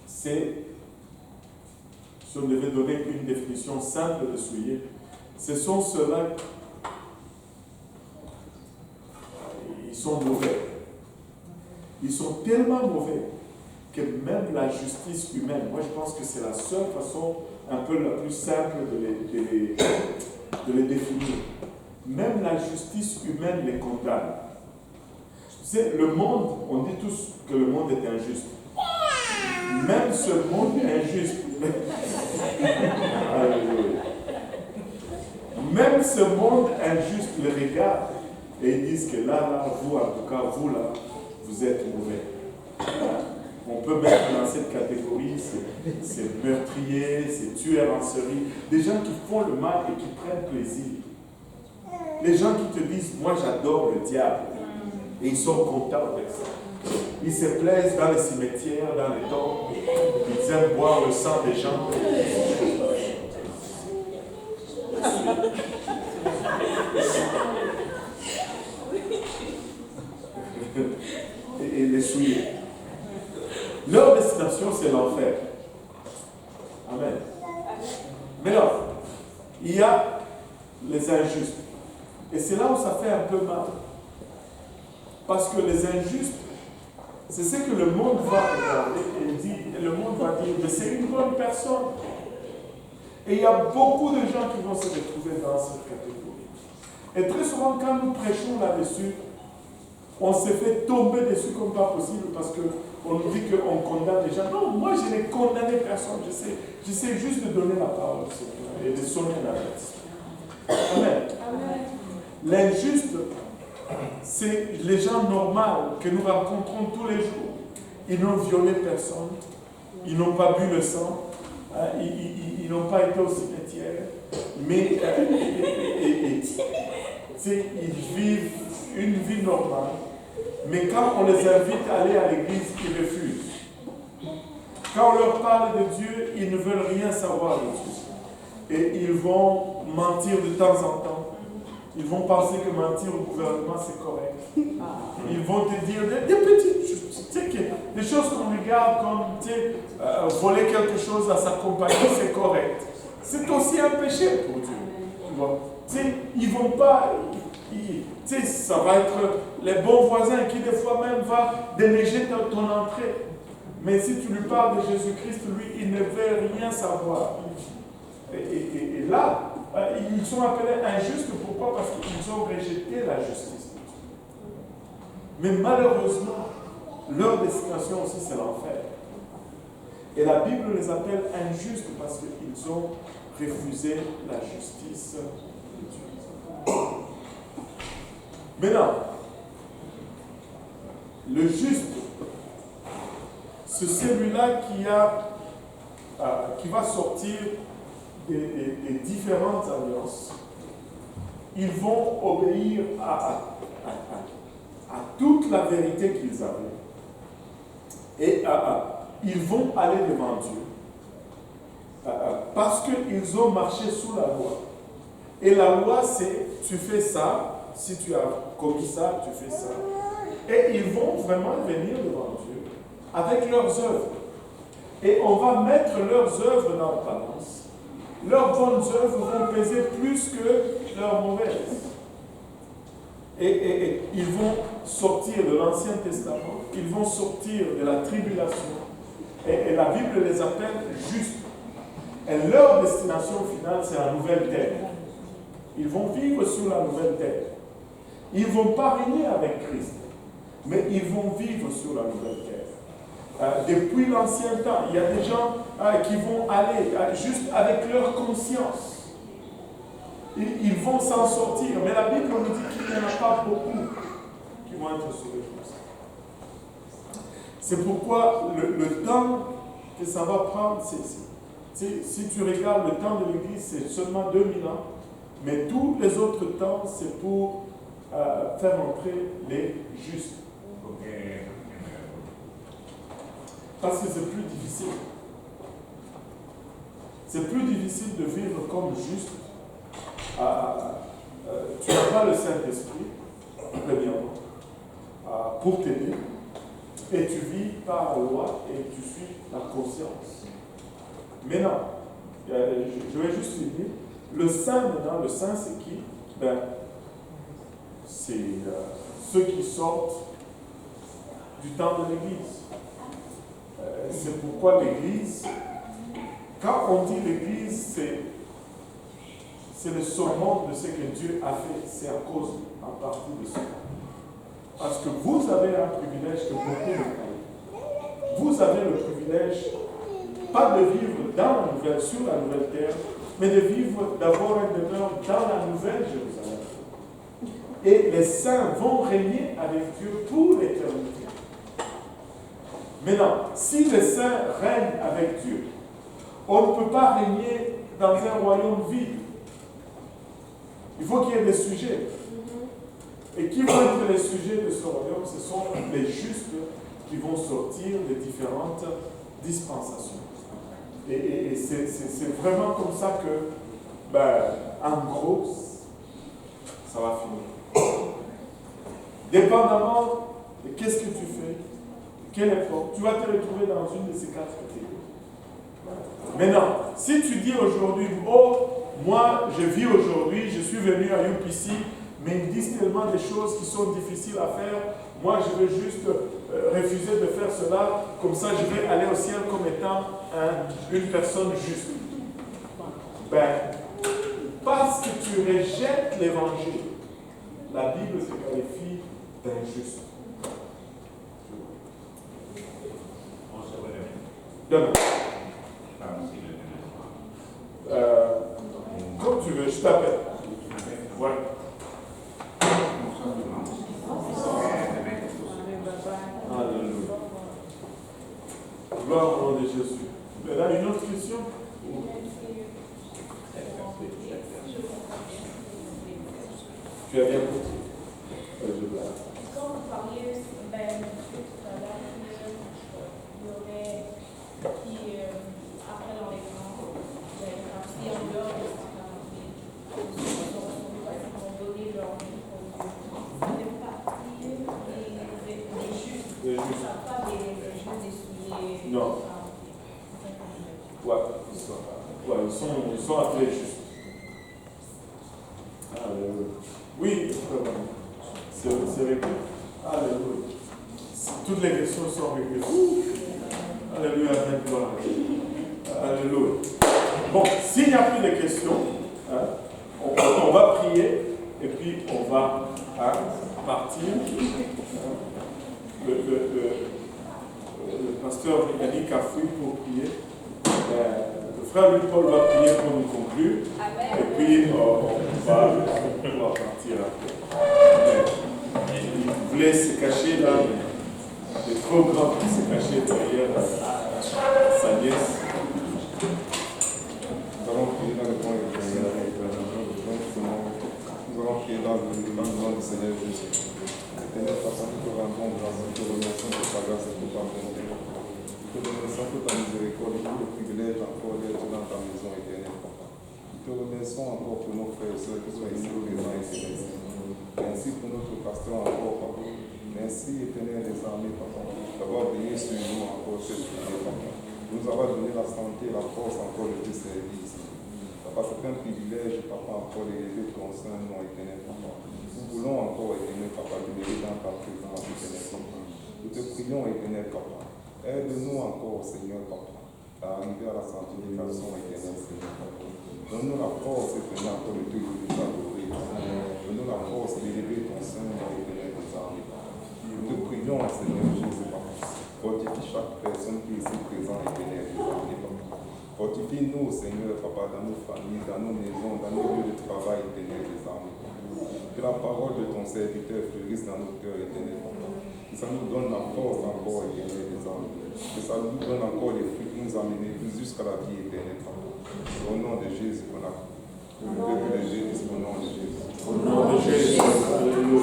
c'est, si on devait donner une définition simple de souillés, ce sont ceux-là, ils sont mauvais. Ils sont tellement mauvais que même la justice humaine, moi je pense que c'est la seule façon un peu la plus simple de les définir. Même la justice humaine les condamne. Tu sais, le monde, on dit tous que le monde est injuste. Même ce monde injuste, même ce monde injuste le regarde et ils disent que là, vous, en tout cas, vous là, vous êtes mauvais. On peut mettre dans cette catégorie ces meurtriers, ces tueurs en série, des gens qui font le mal et qui prennent plaisir. Les gens qui te disent, moi j'adore le diable. Et ils sont contents avec ça. Ils se plaisent dans les cimetières, dans les tombes. Ils aiment boire le sang des gens. Et les souiller. Leur destination, c'est l'enfer. Amen. Mais là, il y a les injustes. Et c'est là où ça fait un peu mal. Parce que les injustes, c'est ce que le monde va regarder et le monde va dire, mais c'est une bonne personne. Et il y a beaucoup de gens qui vont se retrouver dans cette catégorie. Et très souvent, quand nous prêchons là-dessus, on se fait tomber dessus comme pas possible parce qu'on nous dit qu'on condamne les gens. Non, moi je n'ai condamné personne. J'essaie juste de donner la parole et de sonner la tête. Amen. Amen. L'injuste, c'est les gens normaux que nous rencontrons tous les jours. Ils n'ont violé personne, ils n'ont pas bu le sang, ils n'ont pas été au cimetière, mais ils vivent une vie normale. Mais quand on les invite à aller à l'église, ils refusent. Quand on leur parle de Dieu, ils ne veulent rien savoir de Dieu. Et ils vont mentir de temps en temps. Ils vont penser que mentir au gouvernement, c'est correct. Ils vont te dire des petites choses. Tu sais, des choses qu'on regarde comme voler quelque chose à sa compagnie, c'est correct. C'est aussi un péché pour Dieu. Tu vois? Tu sais, ils vont pas... Tu sais, ça va être les bons voisins qui des fois même va déneiger ton entrée. Mais si tu lui parles de Jésus-Christ, lui, il ne veut rien savoir. Et là, ils sont appelés injustes. Pourquoi? Parce qu'ils ont rejeté la justice. Mais malheureusement, leur destination aussi, c'est l'enfer. Et la Bible les appelle injustes parce qu'ils ont refusé la justice de Dieu. Maintenant, le juste, c'est celui-là qui va sortir des différentes alliances. Ils vont obéir à toute la vérité qu'ils avaient. Et ils vont aller devant Dieu. Parce qu'ils ont marché sous la loi. Et la loi, c'est tu fais ça. Si tu as commis ça, tu fais ça. Et ils vont vraiment venir devant Dieu avec leurs œuvres. Et on va mettre leurs œuvres dans la balance. Leurs bonnes œuvres vont peser plus que leurs mauvaises. Et ils vont sortir de l'Ancien Testament. Ils vont sortir de la tribulation. Et la Bible les appelle justes. Et leur destination finale, c'est la nouvelle terre. Ils vont vivre sur la nouvelle terre. Ils ne vont pas régner avec Christ, mais ils vont vivre sur la nouvelle terre. Depuis l'ancien temps, il y a des gens qui vont aller juste avec leur conscience. Ils vont s'en sortir, mais la Bible nous dit qu'il n'y en a pas beaucoup qui vont être sauvés comme ça. C'est pourquoi le temps que ça va prendre, si tu regardes le temps de l'Église, c'est seulement 2000 ans, mais tous les autres temps, c'est pour faire entrer les justes. Parce que c'est plus difficile. C'est plus difficile de vivre comme juste. Tu n'as pas le Saint-Esprit, premièrement, pour t'aider. Et tu vis par la loi et tu suis la conscience. Maintenant, je vais juste dire, le saint maintenant, le saint c'est qui? C'est ceux qui sortent du temps de l'Église. C'est pourquoi l'Église, quand on dit l'Église, c'est le summum de ce que Dieu a fait. C'est à cause, en partie de ça. Parce que vous avez un privilège que beaucoup n'ont pas. Vous avez le privilège, pas de vivre sur la nouvelle terre, mais de vivre, d'avoir un demeure dans la nouvelle Jérusalem. Et les saints vont régner avec Dieu pour l'éternité. Maintenant, si les saints règnent avec Dieu, on ne peut pas régner dans un royaume vide. Il faut qu'il y ait des sujets. Et qui vont être les sujets de ce royaume? Ce sont les justes qui vont sortir des différentes dispensations. Et c'est vraiment comme ça que, en gros, ça va finir. Dépendamment de qu'est-ce que tu fais, quelle époque, tu vas te retrouver dans une de ces 4 catégories. Maintenant, si tu dis aujourd'hui, oh, moi je vis aujourd'hui, je suis venu à UPC, mais ils me disent tellement des choses qui sont difficiles à faire, moi je veux juste refuser de faire cela, comme ça je vais aller au ciel comme étant une personne juste. Parce que tu rejettes l'évangile, la Bible se qualifie d'injuste. Demain. Comme tu veux, je t'appelle. Ouais. Alléluia. Gloire au nom de Jésus. Mais là, une autre question? Tu as bien compris. Quand vous parliez, tout à l'heure, il y aurait qui, après l'enlèvement, partis en dehors de ce qu'ils vont donner leur vie pour Dieu. Ça fait partie des justes. Des justes. Ça ne pas des justes dessouillés. Non. Ils sont appelés justes. Alléluia. Oui, c'est réglé. Alléluia. Toutes les questions sont réglées. Alléluia, avec gloire. Alléluia. Bon, s'il n'y a plus de questions, on va prier et puis on va partir. Le pasteur Yannick a fui pour prier. Le frère Louis-Paul va prier pour nous conclure. Et puis on va pouvoir partir après. Il voulait se cacher là, il est trop grand pour se cacher derrière sa nièce. Nous allons prier dans le nom du Seigneur. Nous allons prier dans le nom du Seigneur Jésus. Éternel Papa, nous te rendons grâce, nous te remercions pour ta grâce et pour ta bonté. Nous te remercions pour ta miséricorde et pour le privilège encore d'être dans ta maison, éternel Papa. Nous te remercions encore pour nos frères et sœurs qui sont ici présents, éternel. Merci pour notre pasteur encore, Papa. Merci, éternel des armées, Papa, d'avoir veillé sur nous encore cette journée, Papa. Nous avoir donné la santé et la force encore de te servir ici. Papa, c'est un privilège, Papa, encore d'élever ton sein, non éternel, Papa. Nous voulons encore, éternel, Papa, demeurer dans ta présence, éternel, Papa. Nous te prions, éternel, Papa. Aide-nous encore, Seigneur, Papa, à arriver à la sanctification, éternel, Seigneur, Papa. Donne-nous la force, éternel, encore de te adorer. Donne-nous la force d'élever ton sein, non éternel, des armées, Papa. Nous te prions, Seigneur Jésus, Papa. Fortifie chaque personne qui est ici présente, éternel, des armées, Papa. Fortifie-nous, Seigneur, Papa, dans nos familles, dans nos maisons, dans nos lieux de travail, éternel, des armées, Papa. Que la parole de ton serviteur fleurisse dans nos cœurs, éternel, Papa. Que ça nous donne la force encore, éternel, des armées. Que ça nous donne encore les fruits qui nous amènent jusqu'à la vie éternelle, Papa. Au nom de Jésus qu'on a. Au nom de Jésus. Au nom de Jésus. Au nom de Jésus. Alléluia.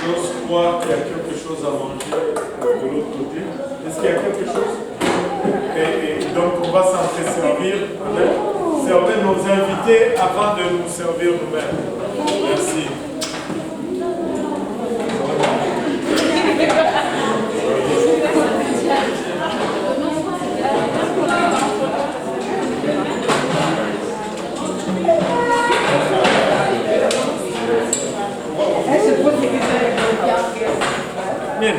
Je crois qu'il y a quelque chose à manger de l'autre côté. Est-ce qu'il y a quelque chose? Et donc on va s'entre-servir. Servir nos invités avant de nous servir nous-mêmes. Merci. Bien.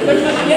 C'est